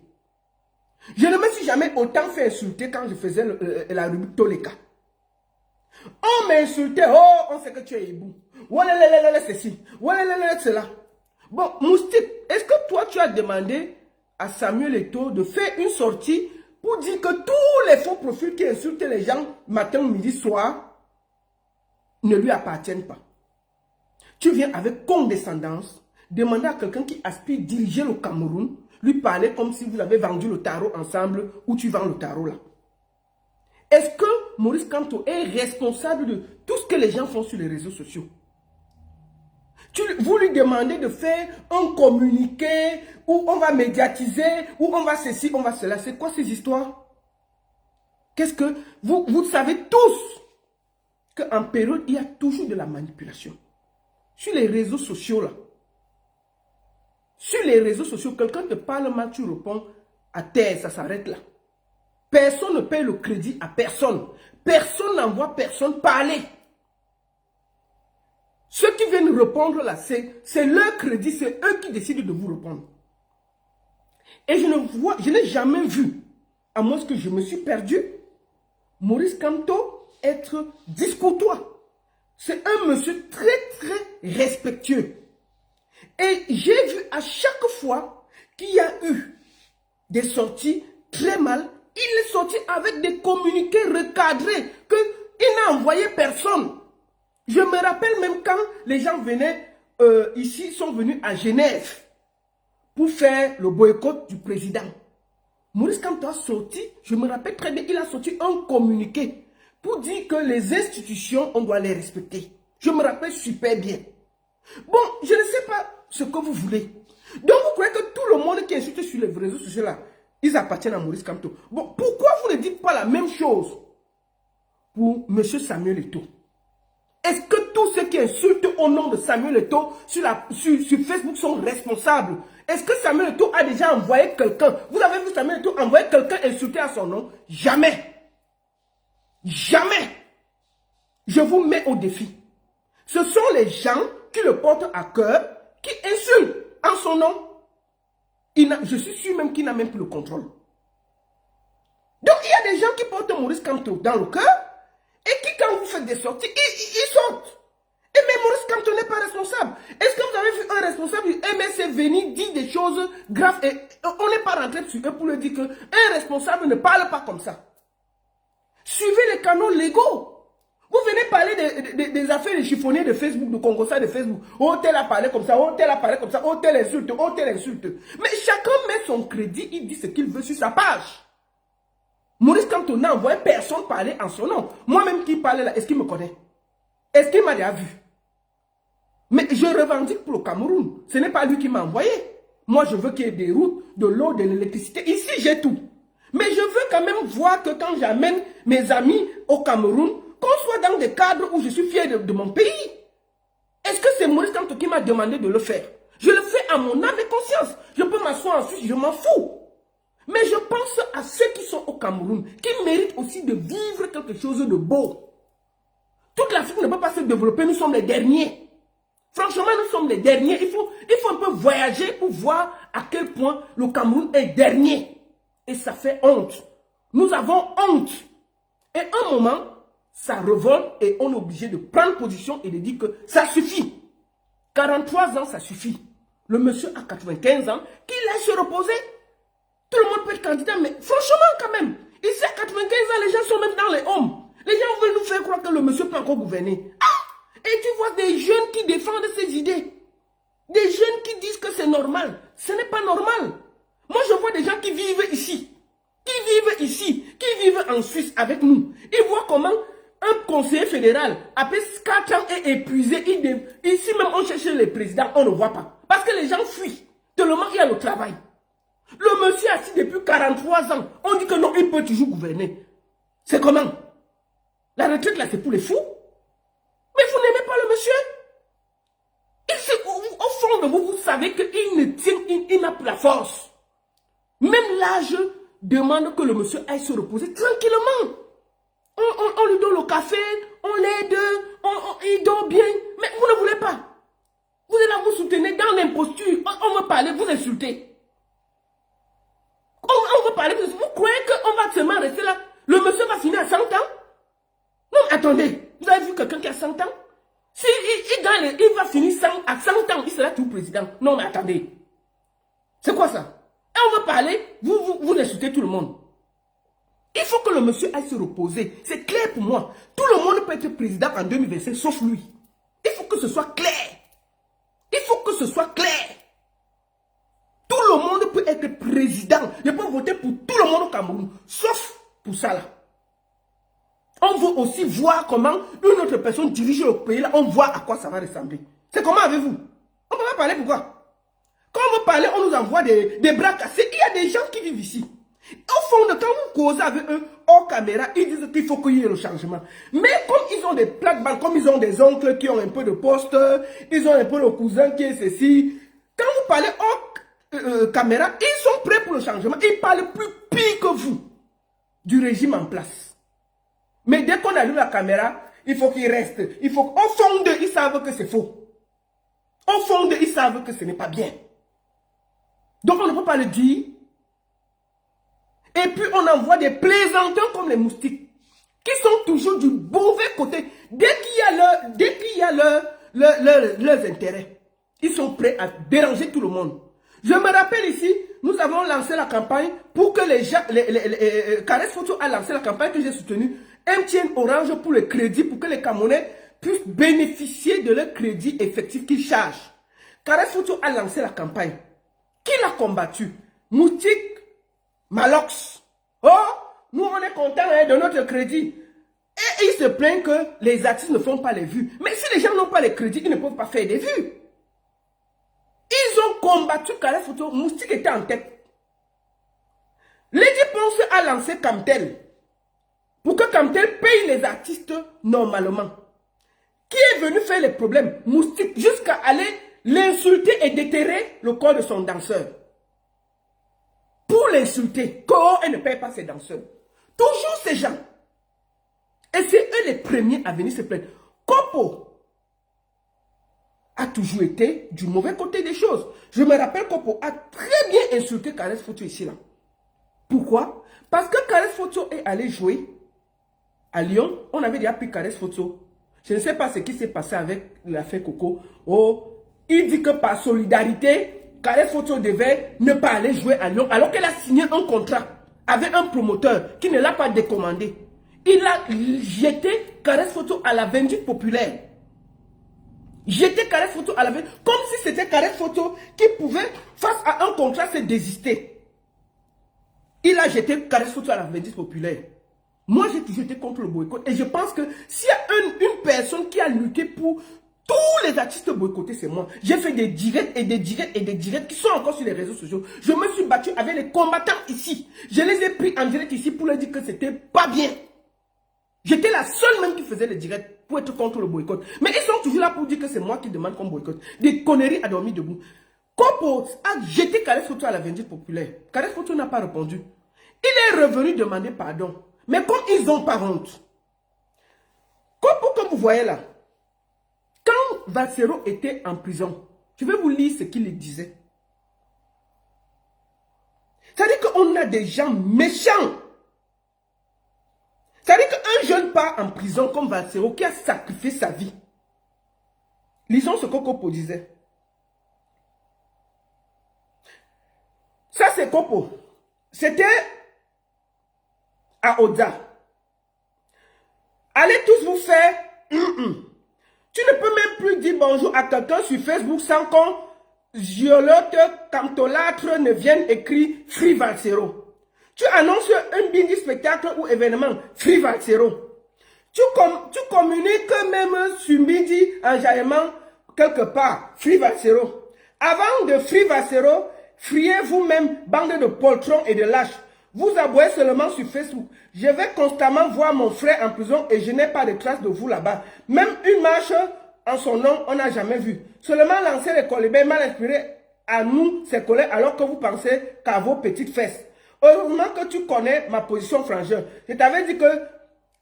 Je ne me suis jamais autant fait insulter quand je faisais la rubrique Toleka. On m'insultait, oh, on sait que tu es hibou. Oualalala, ceci. Oualalala, cela. Bon, Moustique, est-ce que toi, tu as demandé à Samuel Eto de faire une sortie pour dire que tous les faux profils qui insultent les gens matin, midi, soir ne lui appartiennent pas? Tu viens avec condescendance demander à quelqu'un qui aspire diriger le Cameroun, lui parler comme si vous avez vendu le tarot ensemble ou tu vends le tarot là. Est-ce que Maurice Kamto est responsable de tout ce que les gens font sur les réseaux sociaux? Vous lui demandez de faire un communiqué où on va médiatiser, où on va ceci, on va cela. C'est quoi ces histoires? Qu'est-ce que... Vous savez tous qu'en période, il y a toujours de la manipulation. Sur les réseaux sociaux là. Sur les réseaux sociaux, quelqu'un te parle mal, tu réponds à terre, ça s'arrête là. Personne ne paye le crédit à personne. Personne n'envoie personne parler. Ceux qui viennent répondre là, c'est leur crédit, c'est eux qui décident de vous répondre. Et je n'ai jamais vu, à moins que je me suis perdu, Maurice Kamto être discourtois. C'est un monsieur très très respectueux. Et j'ai vu à chaque fois qu'il y a eu des sorties très mal, il est sorti avec des communiqués recadrés qu'il n'a envoyé personne. Je me rappelle même quand les gens venaient ici, sont venus à Genève pour faire le boycott du président. Maurice Kamto a sorti, je me rappelle très bien, il a sorti un communiqué pour dire que les institutions, on doit les respecter. Je me rappelle super bien. Bon, je ne sais pas ce que vous voulez. Donc vous croyez que tout le monde qui insulte sur les réseaux sociaux là, ils appartiennent à Maurice Kamto. Bon, pourquoi vous ne dites pas la même chose pour M. Samuel Eto? Est-ce que tous ceux qui insultent au nom de Samuel Eto sur Facebook sont responsables? Est-ce que Samuel Eto a déjà envoyé quelqu'un? Vous avez vu Samuel Eto envoyer quelqu'un insulter à son nom? Jamais. Jamais. Je vous mets au défi. Ce sont les gens qui le portent à cœur, qui insultent en son nom. Je suis sûr même qu'il n'a même plus le contrôle. Donc il y a des gens qui portent Maurice Kamto dans le cœur et qui, quand vous faites des sorties, ils sortent. Et mais Maurice Kamto n'est pas responsable. Est-ce que vous avez vu un responsable du MSC venir dire des choses graves et on n'est pas rentré sur eux pour lui dire qu'un responsable ne parle pas comme ça? Suivez les canaux légaux. Vous venez parler des affaires de chiffonniers de Facebook, de Congossa de Facebook. Oh, tel a parlé comme ça, oh, tel a parlé comme ça, oh, tel insulte, oh, tel insulte. Mais chacun met son crédit, il dit ce qu'il veut sur sa page. Maurice Kamto n'a envoyé personne parler en son nom. Moi-même qui parlais là, est-ce qu'il me connaît? Est-ce qu'il m'a déjà vu? Mais je revendique pour le Cameroun. Ce n'est pas lui qui m'a envoyé. Moi, je veux qu'il y ait des routes, de l'eau, de l'électricité. Ici, j'ai tout. Mais je veux quand même voir que quand j'amène mes amis au Cameroun, qu'on soit dans des cadres où je suis fier de mon pays. Est-ce que c'est Maurice Kamto qui m'a demandé de le faire? Je le fais à mon âme et conscience. Je peux m'asseoir en Suisse, je m'en fous. Mais je pense à ceux qui sont au Cameroun, qui méritent aussi de vivre quelque chose de beau. Toute l'Afrique ne peut pas se développer, nous sommes les derniers. Franchement, nous sommes les derniers. Il faut un peu voyager pour voir à quel point le Cameroun est dernier. Et ça fait honte. Nous avons honte. Et un moment, ça revolte et on est obligé de prendre position et de dire que ça suffit. 43 ans, ça suffit. Le monsieur a 95 ans, qu'il laisse se reposer. Tout le monde peut être candidat, mais franchement quand même, ici à 95 ans, les gens sont même dans les hommes. Les gens veulent nous faire croire que le monsieur peut encore gouverner. Ah! Et tu vois des jeunes qui défendent ces idées. Des jeunes qui disent que c'est normal. Ce n'est pas normal. Moi, je vois des gens qui vivent ici. Qui vivent en Suisse avec nous. Ils voient comment un conseiller fédéral, après 4 ans, est épuisé. Ici même, on cherche les présidents, on ne voit pas. Parce que les gens fuient. Tellement il y a le travail. Le monsieur assis depuis 43 ans. On dit que non, il peut toujours gouverner. C'est comment? La retraite là, c'est pour les fous. Mais vous n'aimez pas le monsieur. Au fond de vous, vous savez qu'il ne tient, il n'a plus la force. Même l'âge demande que le monsieur aille se reposer tranquillement. On lui donne le café, on l'aide, il dort bien. Mais vous ne voulez pas. Vous êtes là, vous soutenez dans l'imposture. On veut parler, vous insultez. On veut parler, vous croyez qu'on va seulement rester là? Le monsieur va finir à 100 ans? Non, attendez, vous avez vu quelqu'un qui a 100 ans? Si il gagne, il va finir à 100 ans, il sera tout président. Non, mais attendez. C'est quoi ça? Et on veut parler, vous insultez tout le monde. Il faut que le monsieur aille se reposer. C'est clair pour moi. Tout le monde peut être président en 2025, sauf lui. Il faut que ce soit clair. Il faut que ce soit clair. Tout le monde peut être président. Je peux voter pour tout le monde au Cameroun, sauf pour ça là. On veut aussi voir comment une autre personne dirige le pays là. On voit à quoi ça va ressembler. C'est comment avez-vous? On ne peut pas parler pourquoi? Quand on veut parler, on nous envoie des bras cassés. Il y a des gens qui vivent ici. Au fond de quand vous causez avec eux hors caméra, ils disent qu'il faut qu'il y ait le changement. Mais comme ils ont des plaques-bandes, comme ils ont des oncles qui ont un peu de poste, ils ont un peu le cousin qui est ceci. Quand vous parlez hors caméra, ils sont prêts pour le changement. Ils parlent plus pire que vous du régime en place. Mais dès qu'on allume la caméra, il faut qu'ils restent. Au fond d'eux, ils savent que c'est faux. Au fond d'eux, ils savent que ce n'est pas bien. Donc on ne peut pas le dire. Et puis on envoie des plaisantins comme les moustiques, qui sont toujours du mauvais côté. Dès qu'il y a leurs intérêts, ils sont prêts à déranger tout le monde. Je me rappelle ici, nous avons lancé la campagne pour que les gens, Caresse Photo a lancé la campagne que j'ai soutenue, MTN Orange pour le crédit, pour que les Camerounais puissent bénéficier de leur crédit effectif qu'ils chargent. Caresse Photo a lancé la campagne. Qui l'a combattu? Moustique, Malox. Oh, nous on est contents de notre crédit. Et ils se plaignent que les artistes ne font pas les vues. Mais si les gens n'ont pas les crédits, ils ne peuvent pas faire des vues. Ils ont combattu Caresse Photo. Moustique était en tête. Lady Ponce a lancé Camtel. Pour que Camtel paye les artistes normalement. Qui est venu faire les problèmes? Moustique, jusqu'à aller l'insulter et déterrer le corps de son danseur. Pour l'insulter, comment elle ne paye pas ses danseurs. Toujours ces gens. Et c'est eux les premiers à venir se plaindre. Kopo a toujours été du mauvais côté des choses. Je me rappelle Kopo a très bien insulté Caresse Photo ici là. Pourquoi? Parce que Caresse Photo est allé jouer à Lyon. On avait déjà pris Caresse Photo. Je ne sais pas ce qui s'est passé avec l'affaire Coco. Oh, il dit que par solidarité, Caresse Photo devait ne pas aller jouer à Lyon alors qu'elle a signé un contrat avec un promoteur qui ne l'a pas décommandé. Il a jeté Caresse Photo à la vindicte populaire. Jeter Caresse Photo à la vindicte, comme si c'était Caresse Photo qui pouvait, face à un contrat, se désister. Il a jeté Caresse Photo à la vindicte populaire. Moi, j'ai toujours été contre le boycott. Et je pense que s'il y a une personne qui a lutté pour tous les artistes boycottés, c'est moi. J'ai fait des directs et des directs et des directs qui sont encore sur les réseaux sociaux. Je me suis battu avec les combattants ici. Je les ai pris en direct ici pour leur dire que c'était pas bien. J'étais la seule même qui faisait les directs pour être contre le boycott. Mais ils sont toujours là pour dire que c'est moi qui demande qu'on boycotte. Des conneries à dormir debout. Kopo a jeté Caresse Photo à la vindicte populaire. Caresse Photo n'a pas répondu. Il est revenu demander pardon. Mais comme ils n'ont pas honte. Kopo, comme vous voyez là, quand Valsero était en prison, je vais vous lire ce qu'il disait. C'est-à-dire qu'on a des gens méchants. C'est-à-dire qu'un jeune part en prison comme Valsero qui a sacrifié sa vie. Lisons ce que Kopo disait. Ça c'est Kopo. C'était à Oda. Allez tous vous faire. Tu ne peux même plus dire bonjour à quelqu'un sur Facebook sans qu'on Giolote, Camtolâtre ne vienne écrire Free Valsero. Tu annonces un bindi spectacle ou événement, Free Valsero. Tu communiques même sur Bindi enjaillement quelque part, Free Valsero. Avant de Free Valsero, friez vous-même, bande de poltrons et de lâches. Vous aboyez seulement sur Facebook. Je vais constamment voir mon frère en prison et je n'ai pas de traces de vous là-bas. Même une marche en son nom, on n'a jamais vu. Seulement lancer les colibés mal inspirés à nous, ses collègues, alors que vous pensez qu'à vos petites fesses. Heureusement que tu connais ma position frangeur. Je t'avais dit que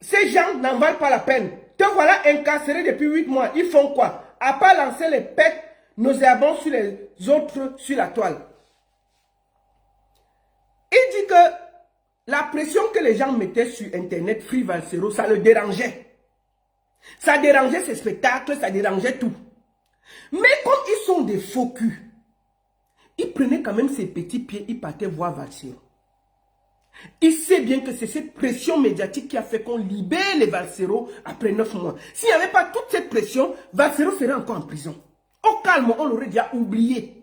ces gens n'en valent pas la peine. Te voilà incarcéré depuis 8 mois. Ils font quoi? À part lancer les pets nauséabonds sur les autres sur la toile. Il dit que la pression que les gens mettaient sur Internet, Free Valsero, ça le dérangeait. Ça dérangeait ses spectacles, ça dérangeait tout. Mais comme ils sont des faux culs, ils prenaient quand même ses petits pieds, ils partaient voir Valsero. Il sait bien que c'est cette pression médiatique qui a fait qu'on libère les Valsero après 9 mois. S'il n'y avait pas toute cette pression, Valsero serait encore en prison. Au calme, on l'aurait déjà oublié.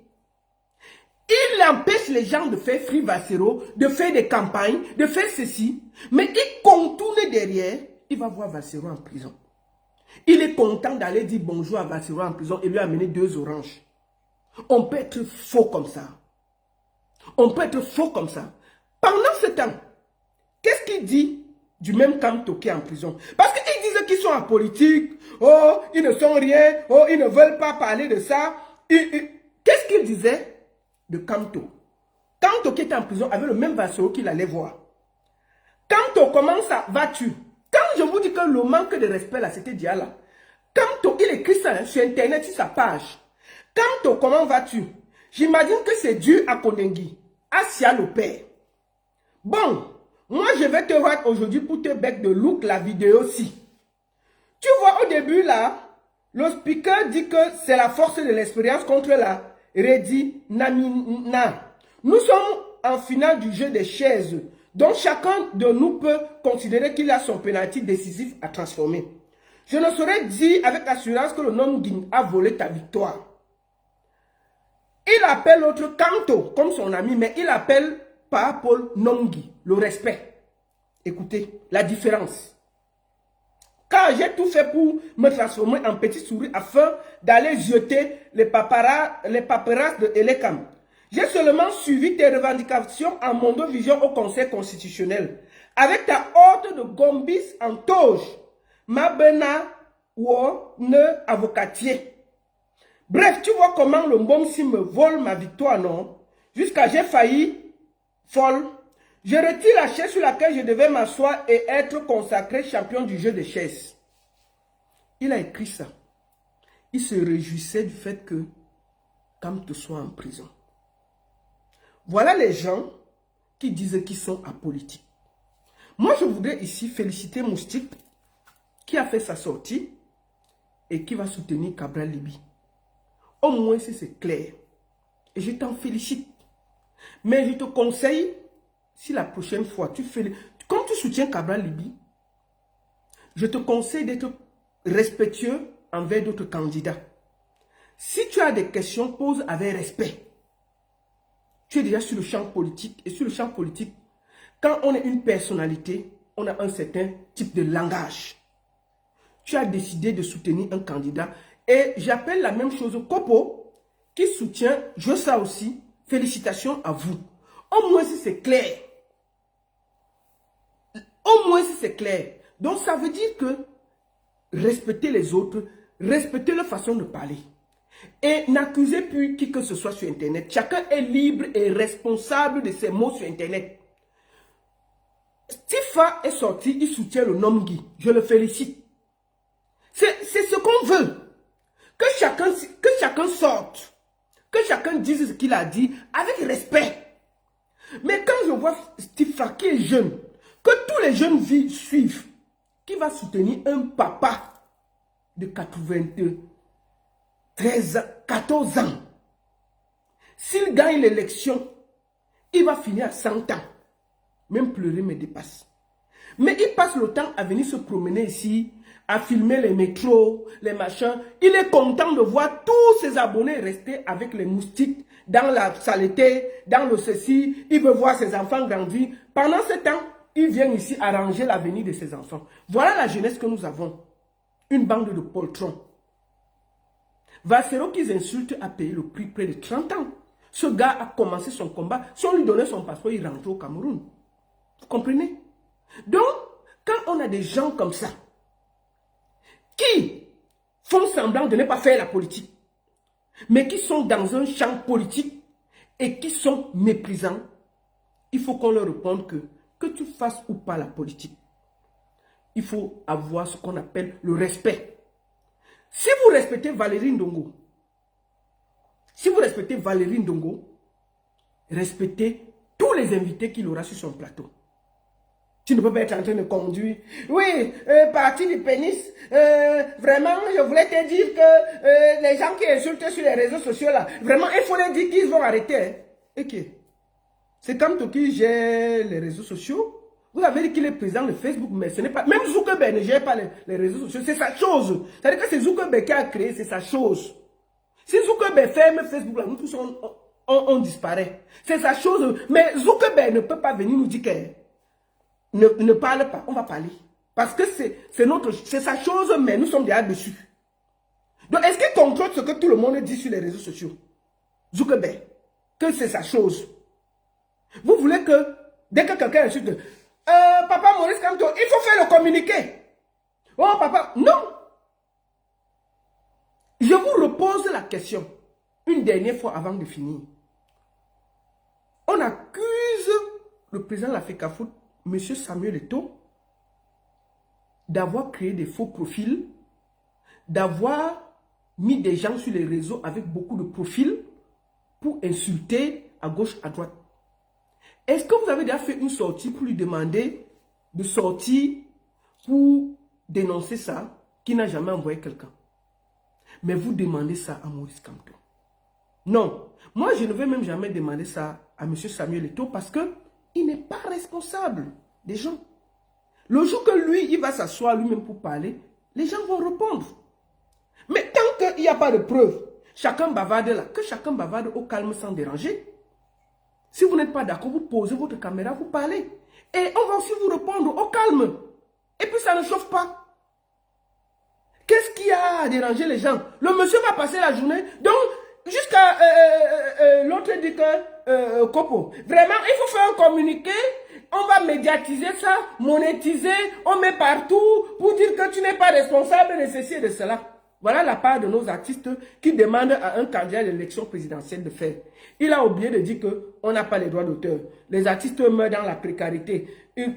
Il empêche les gens de faire Free Valsero, de faire des campagnes, de faire ceci. Mais il contourne derrière, il va voir Valsero en prison. Il est content d'aller dire bonjour à Valsero en prison et lui amener 2 oranges. On peut être faux comme ça. On peut être faux comme ça. Pendant ce temps, qu'est-ce qu'il dit du même Kamto qui est en prison? Parce qu'ils disent qu'ils sont en politique. Oh, ils ne sont rien. Oh, ils ne veulent pas parler de ça. Qu'est-ce qu'il disait de Kamto? Kamto qui était en prison avait le même Valsero qu'il allait voir. Kamto, comment ça vas-tu? Quand je vous dis que le manque de respect là, c'était Diala. Kamto, il écrit ça sur Internet, sur sa page. Kamto, comment vas-tu? J'imagine que c'est dû à Kondengui, à Sia le père. Bon, moi je vais te voir aujourd'hui pour te bec de look la vidéo aussi. Tu vois au début là, le speaker dit que c'est la force de l'expérience contre la Redi Namina. Nous sommes en finale du jeu des chaises, donc chacun de nous peut considérer qu'il a son penalty décisif à transformer. Je ne saurais dire avec assurance que le Nongin a volé ta victoire. Il appelle l'autre Kamto comme son ami, mais il appelle par Paul Nongi, le respect. Écoutez, la différence. Car j'ai tout fait pour me transformer en petite souris afin d'aller jeter les paperasses de Elekam. J'ai seulement suivi tes revendications en Mondovision au Conseil constitutionnel. Avec ta horde de gombis en toge, ma bena ou ne avocatier. Bref, tu vois comment le Mbomsi me vole ma victoire, non? Jusqu'à j'ai failli folle. Je retire la chaise sur laquelle je devais m'asseoir et être consacré champion du jeu de chaises. Il a écrit ça. Il se réjouissait du fait que Kamto soit en prison. Voilà les gens qui disent qu'ils sont apolitiques. Moi, je voudrais ici féliciter Moustique qui a fait sa sortie et qui va soutenir Cabral Libi. Au moins, si c'est clair. Et je t'en félicite. Mais je te conseille, si la prochaine fois, comme tu soutiens Cabral Libi, je te conseille d'être respectueux envers d'autres candidats. Si tu as des questions, pose avec respect. Tu es déjà sur le champ politique. Et sur le champ politique, quand on est une personnalité, on a un certain type de langage. Tu as décidé de soutenir un candidat. Et j'appelle la même chose Kopo, qui soutient, je sais aussi, félicitations à vous. Au moins si c'est clair. Au moins si c'est clair. Donc ça veut dire que respectez les autres, respectez leur façon de parler. Et n'accusez plus qui que ce soit sur Internet. Chacun est libre et responsable de ses mots sur Internet. Tifa est sorti, il soutient le nom Guy. Je le félicite. C'est ce qu'on veut. Que chacun sorte. Que chacun dise ce qu'il a dit avec respect. Mais quand je vois Tifa qui est jeune, que tous les jeunes suivent, qui va soutenir un papa de 14 ans. S'il gagne l'élection, il va finir à 100 ans. Même pleurer me dépasse. Mais il passe le temps à venir se promener ici, à filmer les métros, les machins. Il est content de voir tous ses abonnés rester avec les moustiques dans la saleté, dans le ceci. Il veut voir ses enfants grandir. Pendant ce temps, il vient ici arranger l'avenir de ses enfants. Voilà la jeunesse que nous avons. Une bande de poltrons. Vassero qu'ils insultent a payé le prix près de 30 ans. Ce gars a commencé son combat. Si on lui donnait son passeport, il rentrait au Cameroun. Vous comprenez? Donc, quand on a des gens comme ça, qui font semblant de ne pas faire la politique, mais qui sont dans un champ politique et qui sont méprisants, il faut qu'on leur réponde que tu fasses ou pas la politique, il faut avoir ce qu'on appelle le respect. Si vous respectez Valérie Ndongo, respectez tous les invités qu'il aura sur son plateau. Tu ne peux pas être en train de conduire. Oui, parti du pénis. Vraiment, je voulais te dire que les gens qui insultent sur les réseaux sociaux, là, vraiment, il faut leur dire qu'ils vont arrêter. Hein. Ok. C'est comme toi qui gère les réseaux sociaux. Vous avez dit qu'il est président de Facebook, mais ce n'est pas... Même Zuckerberg ne gère pas les réseaux sociaux. C'est sa chose. C'est-à-dire que c'est Zuckerberg qui a créé, c'est sa chose. Si Zuckerberg ferme Facebook, là, nous tous, on disparaît. C'est sa chose. Mais Zuckerberg ne peut pas venir nous dire que... Ne parle pas, on va parler. Parce que c'est sa chose, mais nous sommes déjà dessus. Donc, est-ce qu'il contrôle ce que tout le monde dit sur les réseaux sociaux? Zuckerberg, que c'est sa chose. Vous voulez que, dès que quelqu'un insulte, papa Maurice Kamto, il faut faire le communiqué. Oh, papa, non. Je vous repose la question, une dernière fois avant de finir. On accuse le président de l'Africafoot, M. Samuel Eto'o, d'avoir créé des faux profils, d'avoir mis des gens sur les réseaux avec beaucoup de profils pour insulter à gauche, à droite. Est-ce que vous avez déjà fait une sortie pour lui demander de sortir pour dénoncer ça, qui n'a jamais envoyé quelqu'un? Mais vous demandez ça à Maurice Kamto. Non, moi je ne vais même jamais demander ça à M. Samuel Eto'o parce que il n'est pas responsable des gens. Le jour que lui, il va s'asseoir lui-même pour parler, les gens vont répondre. Mais tant qu'il n'y a pas de preuves, chacun bavarde là, que chacun bavarde au calme sans déranger. Si vous n'êtes pas d'accord, vous posez votre caméra, vous parlez. Et on va aussi vous répondre au calme. Et puis ça ne chauffe pas. Qu'est-ce qui a dérangé les gens? Le monsieur va passer la journée, donc jusqu'à l'autre dit que Kopo. Vraiment, il faut faire un communiqué. On va médiatiser ça, monétiser, on met partout pour dire que tu n'es pas responsable de ceci et de cela. Voilà la part de nos artistes qui demandent à un candidat à l'élection présidentielle de faire. Il a oublié de dire qu'on n'a pas les droits d'auteur. Les artistes meurent dans la précarité.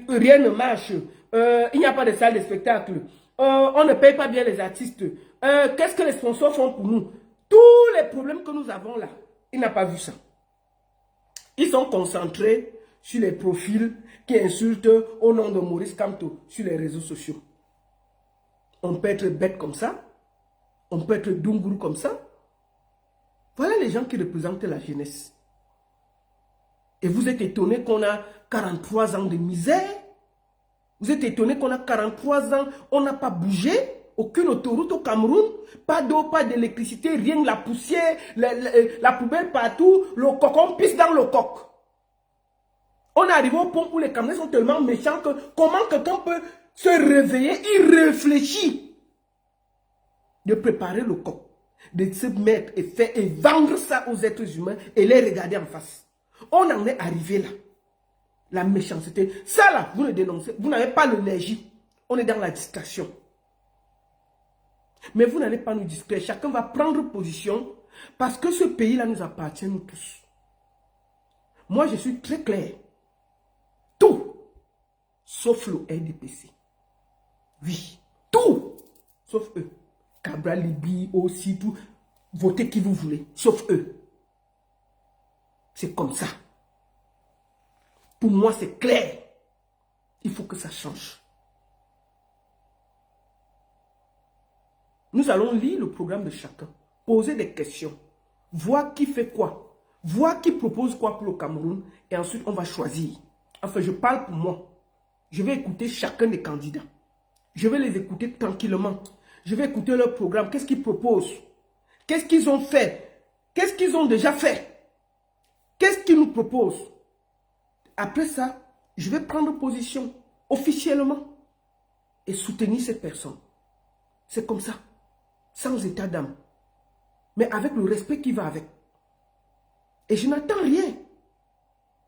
Rien ne marche. Il n'y a pas de salle de spectacle. On ne paye pas bien les artistes. Qu'est-ce que les sponsors font pour nous? Tous les problèmes que nous avons là, il n'a pas vu ça. Ils sont concentrés sur les profils qui insultent au nom de Maurice Kamto sur les réseaux sociaux. On peut être bête comme ça. On peut être Dunguru comme ça. Voilà les gens qui représentent la jeunesse. Et vous êtes étonnés qu'on a 43 ans de misère. Vous êtes étonné qu'on a 43 ans, on n'a pas bougé, aucune autoroute au Cameroun, pas d'eau, pas d'électricité, rien que la poussière, la poubelle partout, le coq, on pisse dans le coq. On est arrivé au point où les Camerounais sont tellement méchants que comment quelqu'un peut se réveiller, il réfléchit de préparer le coq, de se mettre et faire et vendre ça aux êtres humains et les regarder en face. On en est arrivé là. La méchanceté. Ça là, vous le dénoncez. Vous n'avez pas l'énergie. On est dans la distraction. Mais vous n'allez pas nous distraire. Chacun va prendre position parce que ce pays-là nous appartient, nous tous. Moi, je suis très clair. Tout, sauf le RDPC. Oui, tout, sauf eux. Cabral, Libye, aussi, tout. Votez qui vous voulez, sauf eux. C'est comme ça. Pour moi, c'est clair. Il faut que ça change. Nous allons lire le programme de chacun, poser des questions, voir qui fait quoi, voir qui propose quoi pour le Cameroun, et ensuite on va choisir. Enfin, je parle pour moi. Je vais écouter chacun des candidats. Je vais les écouter tranquillement. Je vais écouter leur programme. Qu'est-ce qu'ils proposent? Qu'est-ce qu'ils ont fait? Qu'est-ce qu'ils ont déjà fait? Qu'est-ce qu'ils nous proposent? Après ça, je vais prendre position officiellement et soutenir cette personne. C'est comme ça, sans état d'âme, mais avec le respect qui va avec. Et je n'attends rien.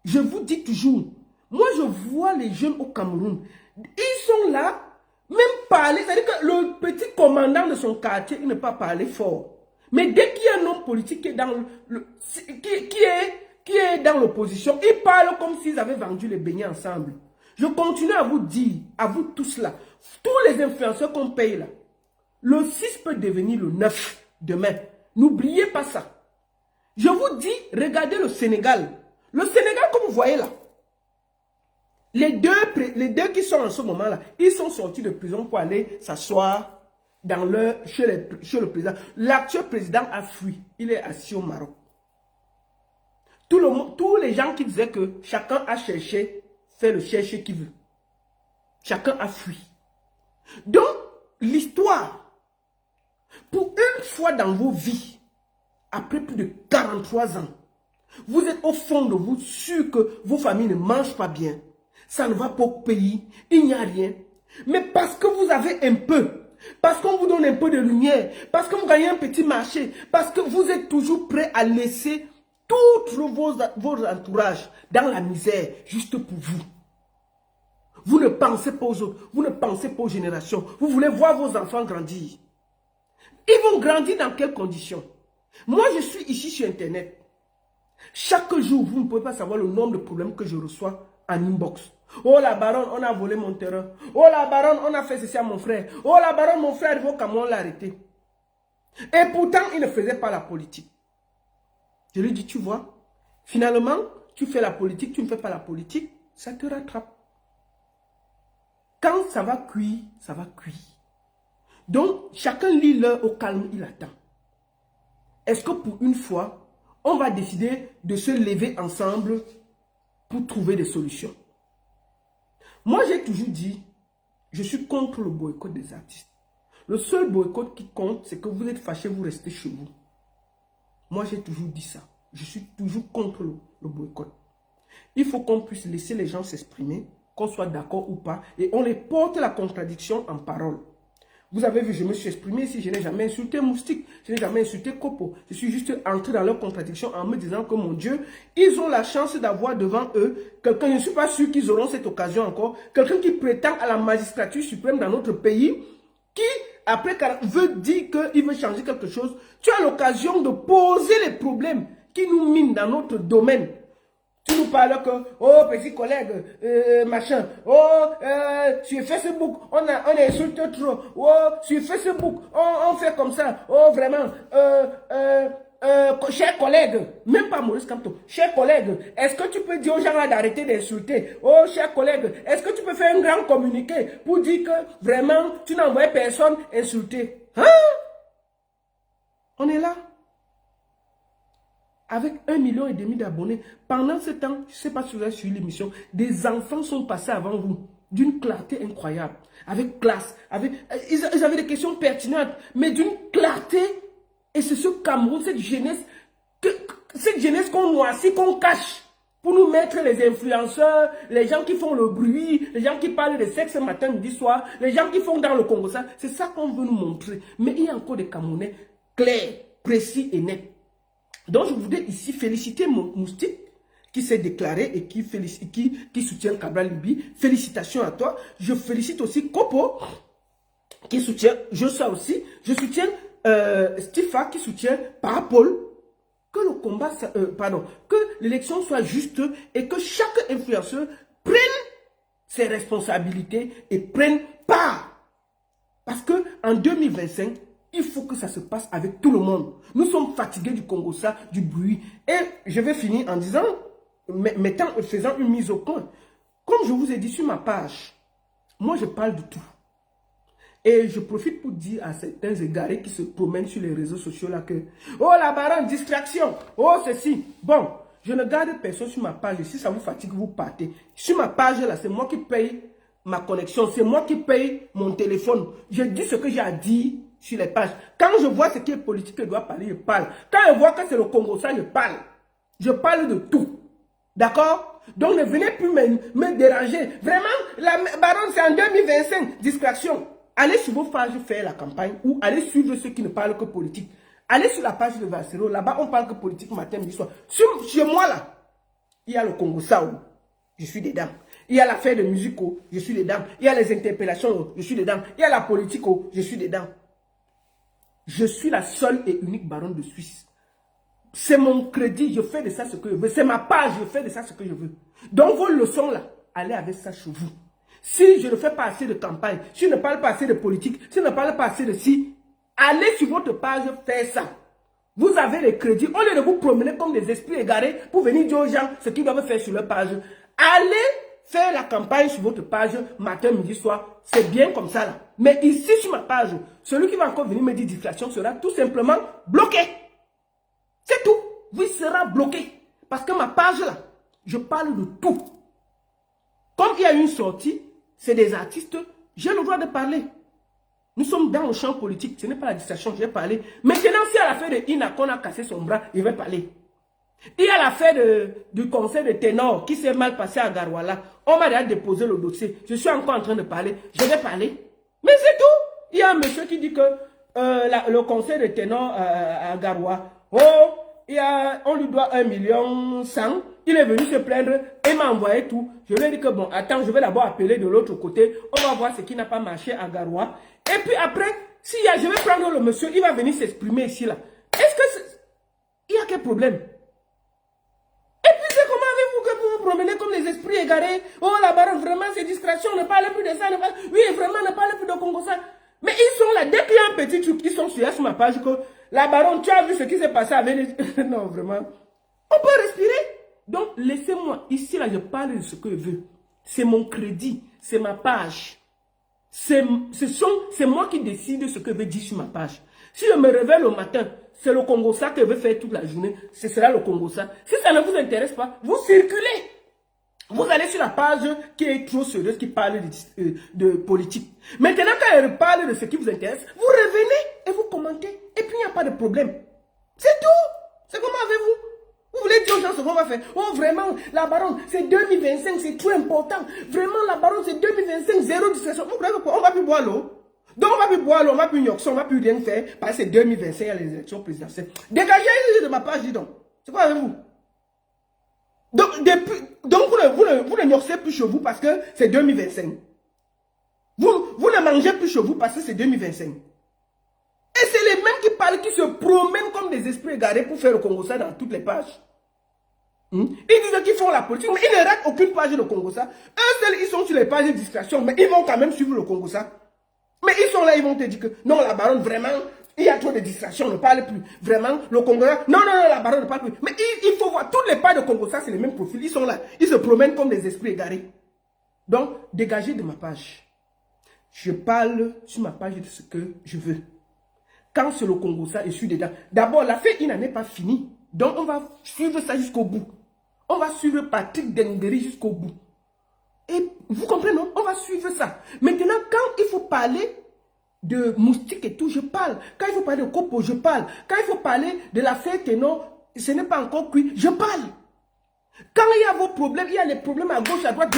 Je vous dis toujours, moi je vois les jeunes au Cameroun, ils sont là, même parler, c'est-à-dire que le petit commandant de son quartier, il ne peut pas parler fort. Mais dès qu'il y a un homme politique qui est dans qui est dans l'opposition, ils parlent comme s'ils avaient vendu les beignets ensemble. Je continue à vous dire, à vous tous là, tous les influenceurs qu'on paye là, le 6 peut devenir le 9 demain. N'oubliez pas ça. Je vous dis, regardez le Sénégal. Le Sénégal, comme vous voyez là, les deux qui sont en ce moment là, ils sont sortis de prison pour aller s'asseoir chez le président. L'actuel président a fui. Il est assis au Maroc. Tous les gens qui disaient que chacun a cherché, fait le chercher qu'il veut. Chacun a fui. Donc, l'histoire, pour une fois dans vos vies, après plus de 43 ans, vous êtes au fond de vous sûr que vos familles ne mangent pas bien. Ça ne va pas au pays, il n'y a rien. Mais parce que vous avez un peu, parce qu'on vous donne un peu de lumière, parce que vous gagnez un petit marché, parce que vous êtes toujours prêt à laisser tous vos entourages dans la misère, juste pour vous. Vous ne pensez pas aux autres, vous ne pensez pas aux générations. Vous voulez voir vos enfants grandir. Ils vont grandir dans quelles conditions? Moi, je suis ici sur Internet. Chaque jour, vous ne pouvez pas savoir le nombre de problèmes que je reçois en inbox. Oh la baronne, on a volé mon terrain. Oh la baronne, on a fait ceci à mon frère. Oh la baronne, mon frère arrive au Cameroun, on l'a arrêté. Et pourtant, il ne faisait pas la politique. Je lui dis, tu vois, finalement, tu fais la politique, tu ne fais pas la politique, ça te rattrape. Quand ça va cuire, ça va cuire. Donc, chacun lit l'heure au calme, il attend. Est-ce que pour une fois, on va décider de se lever ensemble pour trouver des solutions? Moi, j'ai toujours dit, je suis contre le boycott des artistes. Le seul boycott qui compte, c'est que vous êtes fâchés, vous restez chez vous. Moi, j'ai toujours dit ça. Je suis toujours contre le boycott. Il faut qu'on puisse laisser les gens s'exprimer, qu'on soit d'accord ou pas, et on les porte la contradiction en parole. Vous avez vu, je me suis exprimé ici, je n'ai jamais insulté Moustique, je n'ai jamais insulté Kopo. Je suis juste entré dans leur contradiction en me disant que, mon Dieu, ils ont la chance d'avoir devant eux quelqu'un, je ne suis pas sûr qu'ils auront cette occasion encore, quelqu'un qui prétend à la magistrature suprême dans notre pays, qui, après, veut dire qu'il veut changer quelque chose. Tu as l'occasion de poser les problèmes qui nous minent dans notre domaine. Tu nous parles que, oh, petit collègue, machin, oh, sur Facebook, on insulte trop, oh, sur Facebook, on fait comme ça, oh, vraiment, cher collègue, même pas Maurice Kamto, cher collègue, est-ce que tu peux dire aux gens d'arrêter d'insulter? Oh, cher collègue, est-ce que tu peux faire un grand communiqué pour dire que, vraiment, tu n'envoies personne insulter? Hein? On est là. Avec 1,5 million d'abonnés. Pendant ce temps, je ne sais pas si vous avez suivi l'émission, des enfants sont passés avant vous. d'une clarté incroyable, avec classe, ils avaient des questions pertinentes, mais d'une clarté, et c'est ce Cameroun, cette jeunesse qu'on noircit, qu'on cache, pour nous mettre les influenceurs, les gens qui font le bruit, les gens qui parlent de sexe matin, midi, soir, les gens qui font dans le Congo ça, c'est ça qu'on veut nous montrer. Mais il y a encore des Camerounais clairs, précis et nets. Donc je voudrais ici féliciter Moustique, qui s'est déclaré et qui soutient Cabral Libi. Félicitations à toi. Je félicite aussi Kopo, qui soutient, je soutiens Stifa, qui soutient Parapol. Que le combat, que l'élection soit juste et que chaque influenceur prenne ses responsabilités et prenne part. Parce que en 2025, il faut que ça se passe avec tout le monde. Nous sommes fatigués du Congo, ça, du bruit. Et je vais finir en disant, faisant une mise au point. Comme je vous ai dit sur ma page, moi je parle de tout. Et je profite pour dire à certains égarés qui se promènent sur les réseaux sociaux là que « Oh la baronne, distraction! Oh ceci! » Bon, je ne garde personne sur ma page. Si ça vous fatigue, vous partez. Sur ma page là, c'est moi qui paye ma connexion. C'est moi qui paye mon téléphone. Je dis ce que j'ai à dire sur les pages. Quand je vois ce qui est politique, je dois parler, je parle. Quand je vois que c'est le Congo, ça, je parle. Je parle de tout. D'accord? Donc ne venez plus me déranger. Vraiment, la baronne, c'est en 2025. Distraction. Allez sur vos pages faire la campagne ou allez suivre ceux qui ne parlent que politique. Allez sur la page de Valsero, là-bas on parle que politique matin, midi, soir. Chez moi là, il y a le Congo Sao, je suis dedans. Il y a l'affaire de musique, je suis dedans. Il y a les interpellations, je suis dedans. Il y a la politique, je suis dedans. Je suis la seule et unique baronne de Suisse. C'est mon crédit, je fais de ça ce que je veux. C'est ma page, je fais de ça ce que je veux. Donc vos leçons là, allez avec ça chez vous. Si je ne fais pas assez de campagne, si je ne parle pas assez de politique, si je ne parle pas assez de si, allez sur votre page faire ça. Vous avez les crédits. Au lieu de vous promener comme des esprits égarés pour venir dire aux gens ce qu'ils doivent faire sur leur page, allez faire la campagne sur votre page matin, midi, soir. C'est bien comme ça là. Mais ici sur ma page, celui qui va encore venir me dire distraction sera tout simplement bloqué. C'est tout. Vous serez bloqué. Parce que ma page là, je parle de tout. Comme il y a une sortie, c'est des artistes, j'ai le droit de parler. Nous sommes dans le champ politique, ce n'est pas la distraction, je vais parler. Maintenant, si à l'affaire de Ina qu'on a cassé son bras, il va parler. Il y a l'affaire du conseil de ténor qui s'est mal passé à Garouala. On m'a déjà déposé le dossier. Je suis encore en train de parler. Je vais parler. Mais c'est tout. Il y a un monsieur qui dit que le conseil de ténor à Garoua, on lui doit 1,1 million. Il est venu se plaindre et m'a envoyé tout. Je lui ai dit que bon, attends, je vais d'abord appeler de l'autre côté. On va voir ce qui n'a pas marché à Garoua. Et puis après, je vais prendre le monsieur, il va venir s'exprimer ici là. Est-ce que il y a quel problème? Et puis c'est comment avez-vous que vous vous promenez comme les esprits égarés? Oh la baronne, vraiment c'est distraction, ne parlez plus de ça. Oui, vraiment ne parlez plus de Congo ça. Mais ils sont là, dès qu'il y a un petit truc, ils sont sur ma page que la baronne, tu as vu ce qui s'est passé avec les... Non, vraiment. On peut respirer. Donc, laissez-moi. Ici, là, je parle de ce que je veux. C'est mon crédit. C'est ma page. C'est moi qui décide ce que je veux dire sur ma page. Si je me réveille le matin, c'est le Congo ça que je veux faire toute la journée. Ce sera le Congo ça. Si ça ne vous intéresse pas, vous circulez. Vous allez sur la page qui est trop sérieuse, qui parle de politique. Maintenant, quand elle parle de ce qui vous intéresse, vous revenez et vous commentez. Et puis, il n'y a pas de problème. C'est tout. C'est comment avez-vous? Vous voulez dire aux gens ce qu'on va faire? Oh, vraiment, la baronne, c'est 2025, c'est trop important. Vraiment, la baronne, c'est 2025, zéro discrétion. Vous croyez quoi? On va plus boire l'eau. Donc, on va plus boire l'eau, on va plus yoxon, on va plus rien faire. Parce que c'est 2025, il y a les élections présidentielles. Dégagez de ma page, dis donc. C'est quoi avec vous? Donc vous ne yoxez plus chez vous parce que c'est 2025. Vous ne mangez plus chez vous parce que c'est 2025. Et c'est les mêmes qui parlent, qui se promènent comme des esprits égarés pour faire le Congo ça dans toutes les pages. Ils disent qu'ils font la politique, mais ils ne ratent aucune page de Congo ça. Eux seuls, ils sont sur les pages de distraction, mais ils vont quand même suivre le Congo ça. Mais ils sont là, ils vont te dire que non, la baronne, vraiment, il y a trop de distractions, on ne parle plus. Vraiment, le Congo ça, non, la baronne ne parle plus. Mais il faut voir, toutes les pages de Congo ça, c'est les mêmes profils. Ils sont là, ils se promènent comme des esprits égarés. Donc, dégagez de ma page. Je parle sur ma page de ce que je veux. Quand c'est le Congo ça, je suis dedans. D'abord, l'affaire, il n'en est pas fini. Donc, on va suivre ça jusqu'au bout. On va suivre Patrick Dengeri jusqu'au bout. Et vous comprenez, non? On va suivre ça. Maintenant, quand il faut parler de moustiques et tout, je parle. Quand il faut parler de copeaux, je parle. Quand il faut parler de la fête et non, ce n'est pas encore cuit, je parle. Quand il y a vos problèmes, il y a les problèmes à gauche, à droite,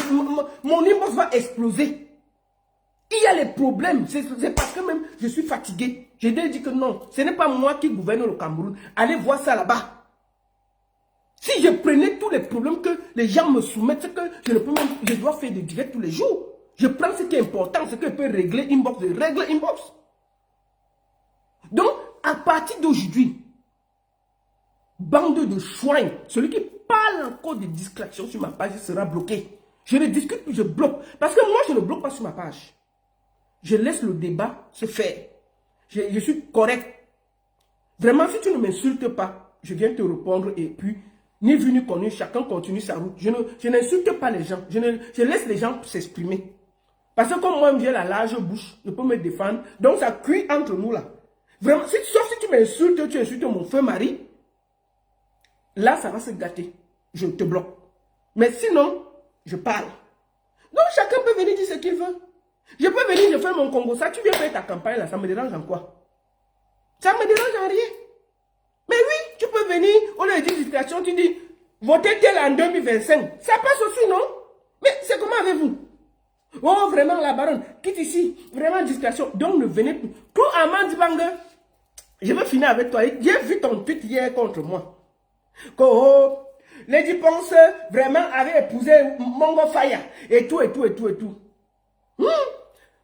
mon inbox va exploser. Il y a les problèmes, c'est parce que même je suis fatigué. J'ai déjà dit que non, ce n'est pas moi qui gouverne le Cameroun. Allez voir ça là-bas. Si je prenais tous les problèmes que les gens me soumettent, c'est que je ne peux même, je dois faire des directs tous les jours. Je prends ce qui est important, ce que je peux régler inbox, je règle inbox. Donc, à partir d'aujourd'hui, bande de chouins, celui qui parle encore de distraction sur ma page sera bloqué. Je ne discute plus, je bloque. Parce que moi, je ne bloque pas sur ma page. Je laisse le débat se faire. Je suis correct. Vraiment, si tu ne m'insultes pas, je viens te répondre et puis, ni vu ni connu, chacun continue sa route. Je n'insulte pas les gens. Je laisse les gens s'exprimer. Parce que comme moi, j'ai la large bouche, je peux me défendre. Donc, ça cuit entre nous là. Vraiment, sauf si tu m'insultes, tu insultes mon feu mari, là, ça va se gâter. Je te bloque. Mais sinon, je parle. Donc, chacun peut venir dire ce qu'il veut. Je peux venir, je fais mon Congo. Ça, tu viens faire ta campagne là, ça me dérange en quoi? Ça me dérange en rien. Mais oui, tu peux venir, on a dit distraction, tu dis, votez tel en 2025. Ça passe aussi, non? Mais c'est comment avec vous? Oh, vraiment, la baronne, quitte ici. Vraiment, distraction. Donc, ne venez plus. Pour Amand Dibangue, je veux finir avec toi. J'ai vu ton tweet hier contre moi. Oh, Lady Ponce vraiment avait épousé Mongo Faya. Et tout, et tout, et tout, et tout.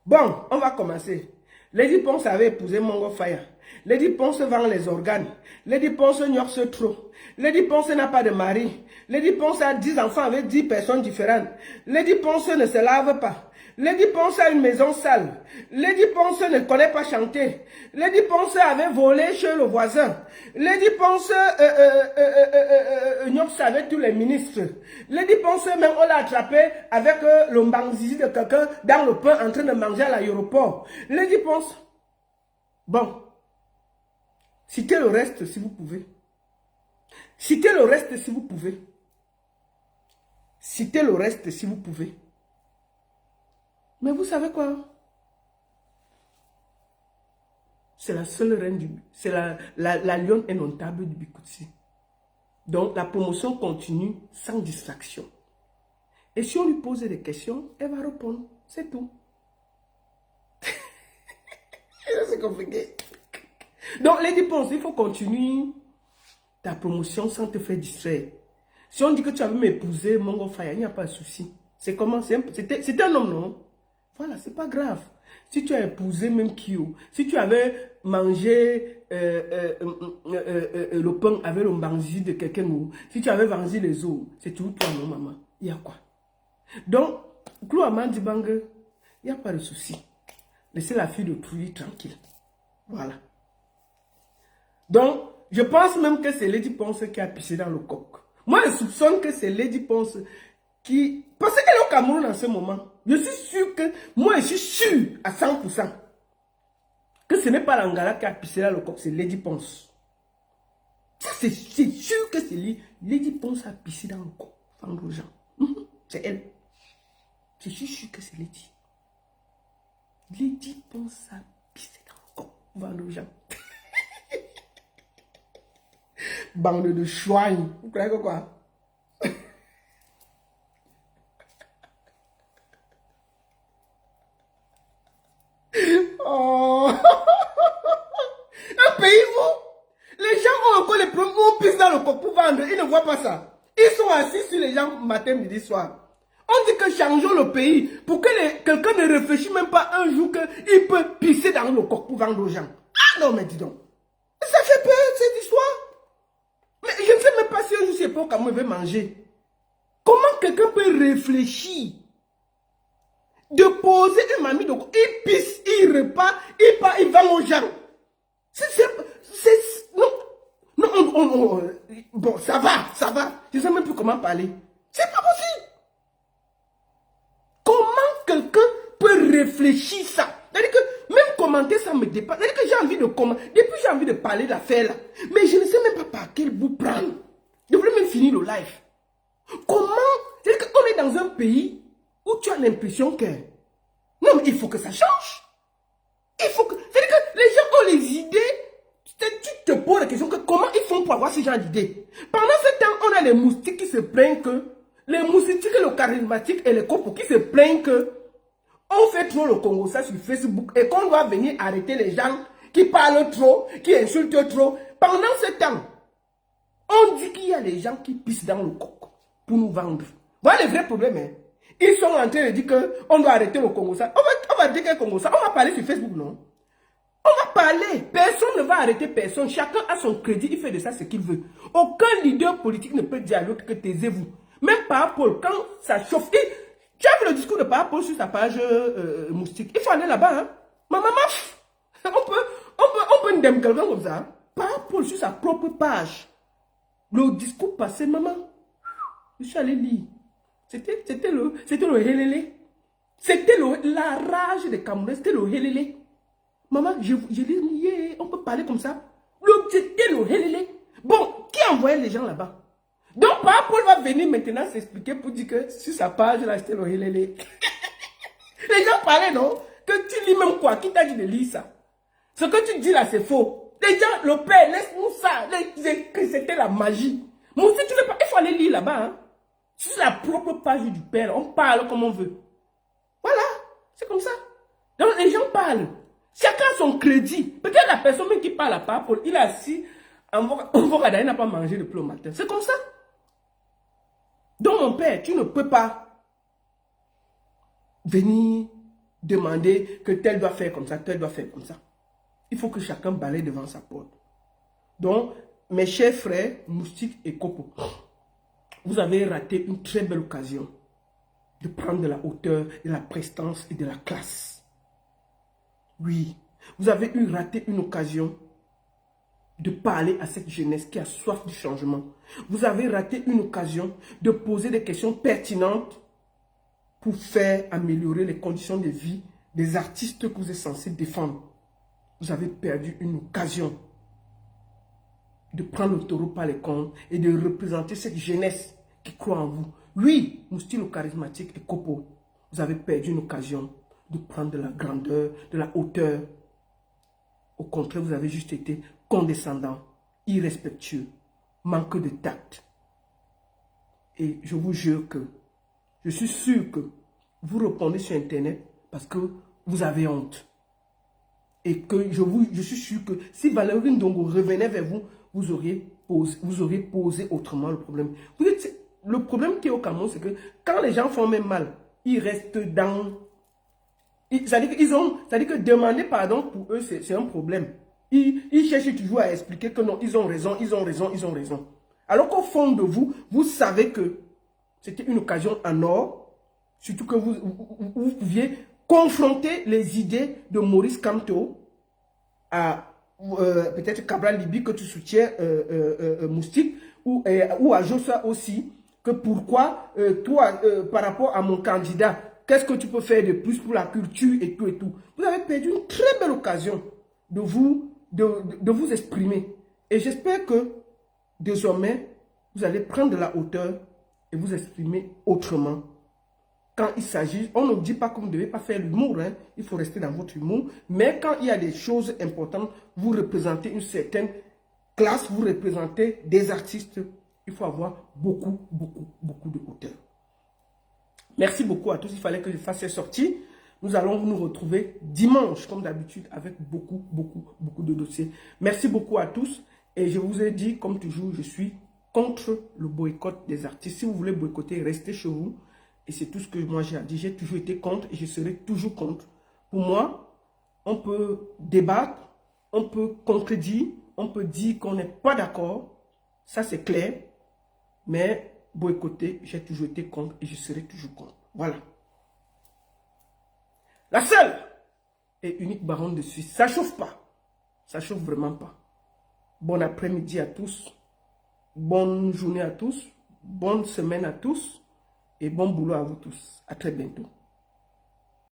Bon, on va commencer. Lady Ponce avait épousé Mongo Faya. Lady Ponce vend les organes. Lady Ponce ignorce trop. Lady Ponce n'a pas de mari. Lady Ponce a 10 enfants avec 10 personnes différentes. Lady Ponce ne se lave pas. Lady Ponce a une maison sale. Lady Ponce ne connaît pas chanter. Lady Ponce avait volé chez le voisin. Lady Ponce ignorce avec tous les ministres. Lady Ponce, même on l'a attrapé avec le mbangzizi de quelqu'un dans le pain en train de manger à l'aéroport. Lady Ponce. Bon. Citez le reste si vous pouvez. Citez le reste si vous pouvez. Citez le reste si vous pouvez. Mais vous savez quoi? C'est la seule reine du... C'est la lionne indomptable du Bikutsi. Donc la promotion continue sans distraction. Et si on lui pose des questions, elle va répondre. C'est tout. C'est compliqué. Donc, Lady Ponce, il faut continuer ta promotion sans te faire distraire. Si on dit que tu avais m'épouser Mongo Faya, il n'y a pas de souci. C'est comment? C'était un homme, non? Voilà, c'est pas grave. Si tu as épousé même Kyo, si tu avais mangé le pain avec le mbangzi de quelqu'un, si tu avais vendu les os, c'est tout toi, non, maman? Il y a quoi? Donc, Clou Amand Dibangue, il n'y a pas de souci. Laissez la fille de Trouille tranquille. Voilà. Donc, je pense même que c'est Lady Ponce qui a pissé dans le coq. Moi, je soupçonne que c'est Lady Ponce qui... Parce qu'elle est au Cameroun en ce moment. Je suis sûr que... Moi, je suis sûr à 100% que ce n'est pas l'Angara qui a pissé dans le coq, c'est Lady Ponce. Ça, c'est sûr que c'est lui. Lady Ponce a pissé dans le coq. Vendre aux gens. C'est elle. Je suis sûr que c'est Lady. Lady Ponce a pissé dans le coq. Vendre aux gens. Bande de chouins. Vous croyez que quoi? Oh. Un pays où les gens ont encore les problèmes, on pisse dans le coq pour vendre, ils ne voient pas ça. Ils sont assis sur les gens matin, midi, soir. On dit que changeons le pays pour que quelqu'un ne réfléchisse même pas un jour qu'il peut pisser dans le coq pour vendre aux gens. Ah non, mais dis donc. Ça fait peur cette histoire. Mais je ne sais même pas si un jour c'est pour comment il veut manger. Comment quelqu'un peut réfléchir de poser une mamie de coq, il pisse, il repart, il part, il vend aux gens. Non, bon, ça va. Je ne sais même plus comment parler. C'est pas possible. Comment quelqu'un peut réfléchir ça? C'est-à-dire que même commenter ça me dépasse. C'est-à-dire que j'ai envie de commenter. Depuis j'ai envie de parler d'affaires là. Mais je ne sais même pas par quel bout prendre. Je voulais même finir le live. Comment? C'est-à-dire qu'on est dans un pays où tu as l'impression que... Non, mais il faut que ça change. Il faut que... C'est-à-dire que les gens ont les idées. Tu te poses la question que comment ils font pour avoir ce genre d'idées. Pendant ce temps, on a les moustiques qui se plaignent que... Les moustiques, le charismatique et les copos qui se plaignent que... On fait trop le Congo ça sur Facebook et qu'on doit venir arrêter les gens qui parlent trop, qui insultent trop. Pendant ce temps, on dit qu'il y a des gens qui pissent dans le coq pour nous vendre. Voilà le vrai problème. Hein. Ils sont en train de dire qu'on doit arrêter le Congo ça. On va dire que le Congo ça. On va parler sur Facebook, non? On va parler. Personne ne va arrêter personne. Chacun a son crédit. Il fait de ça ce qu'il veut. Aucun leader politique ne peut dire à l'autre que taisez-vous. Même par Paul, quand ça chauffe... Tu as vu le discours de Paul sur sa page moustique. Il faut aller là-bas. Hein. Maman, on peut ndem quelqu'un comme ça. Hein. Paul sur sa propre page. Le discours passé, maman. Je suis allé lire. C'était le helele. C'était la rage des Camerounais. C'était le helele. Maman, je dis, yeah, on peut parler comme ça. C'était le helele. Bon, qui envoyait les gens là-bas? Donc, Paul va venir maintenant s'expliquer pour dire que sur sa page, là, c'était le helele. Les gens parlaient, non? Que tu lis même quoi? Qui t'a dit de lire ça? Ce que tu dis là, c'est faux. Les gens, le père, laisse-nous ça. Que c'était la magie. Moi aussi, tu veux pas. Il faut aller lire là-bas. Hein? Sur la propre page du père, on parle comme on veut. Voilà. C'est comme ça. Donc, les gens parlent. Chacun a son crédit. Peut-être la personne même qui parle à Paul, il est assis. Il n'a pas mangé depuis le matin. C'est comme ça. Donc, mon père, tu ne peux pas venir demander que tel doit faire comme ça, tel doit faire comme ça. Il faut que chacun balaye devant sa porte. Donc, mes chers frères, moustiques et copos, vous avez raté une très belle occasion de prendre de la hauteur, de la prestance et de la classe. Oui, vous avez raté une occasion de parler à cette jeunesse qui a soif du changement. Vous avez raté une occasion de poser des questions pertinentes pour faire améliorer les conditions de vie des artistes que vous êtes censés défendre. Vous avez perdu une occasion de prendre le taureau par les cornes et de représenter cette jeunesse qui croit en vous. Oui, Moustique le charismatique et Copo, vous avez perdu une occasion de prendre de la grandeur, de la hauteur. Au contraire, vous avez juste été condescendant, irrespectueux, manque de tact. Et je vous jure que, je suis sûr que vous répondez sur Internet parce que vous avez honte. Et que je suis sûr que si Valérie Ndongo revenait vers vous, vous auriez posé autrement le problème. Vous dites, le problème qui est au Cameroun, c'est que quand les gens font même mal, ils restent dans... C'est-à-dire que demander pardon pour eux, c'est un problème. Ils cherchent toujours à expliquer que non, ils ont raison, ils ont raison, ils ont raison. Alors qu'au fond de vous, vous savez que c'était une occasion en or, surtout que vous pouviez confronter les idées de Maurice Kamto à peut-être Cabral Libi que tu soutiens, Moustique, ou à Jossa aussi, que pourquoi, toi, par rapport à mon candidat, qu'est-ce que tu peux faire de plus pour la culture et tout et tout. Vous avez perdu une très belle occasion de vous exprimer. Et j'espère que désormais, vous allez prendre de la hauteur et vous exprimer autrement. Quand il s'agit, on ne dit pas que vous ne devez pas faire l'humour, hein, il faut rester dans votre humour. Mais quand il y a des choses importantes, vous représentez une certaine classe, vous représentez des artistes, il faut avoir beaucoup de hauteur. Merci beaucoup à tous, il fallait que je fasse cette sortie. Nous allons nous retrouver dimanche, comme d'habitude, avec beaucoup de dossiers. Merci beaucoup à tous. Et je vous ai dit, comme toujours, je suis contre le boycott des artistes. Si vous voulez boycotter, restez chez vous. Et c'est tout ce que moi j'ai dit. J'ai toujours été contre et je serai toujours contre. Pour moi, on peut débattre, on peut contredire, on peut dire qu'on n'est pas d'accord. Ça, c'est clair. Mais boycotter, j'ai toujours été contre et je serai toujours contre. Voilà. La seule et unique baronne de Suisse. Ça ne chauffe pas. Ça ne chauffe vraiment pas. Bon après-midi à tous. Bonne journée à tous. Bonne semaine à tous. Et bon boulot à vous tous. À très bientôt.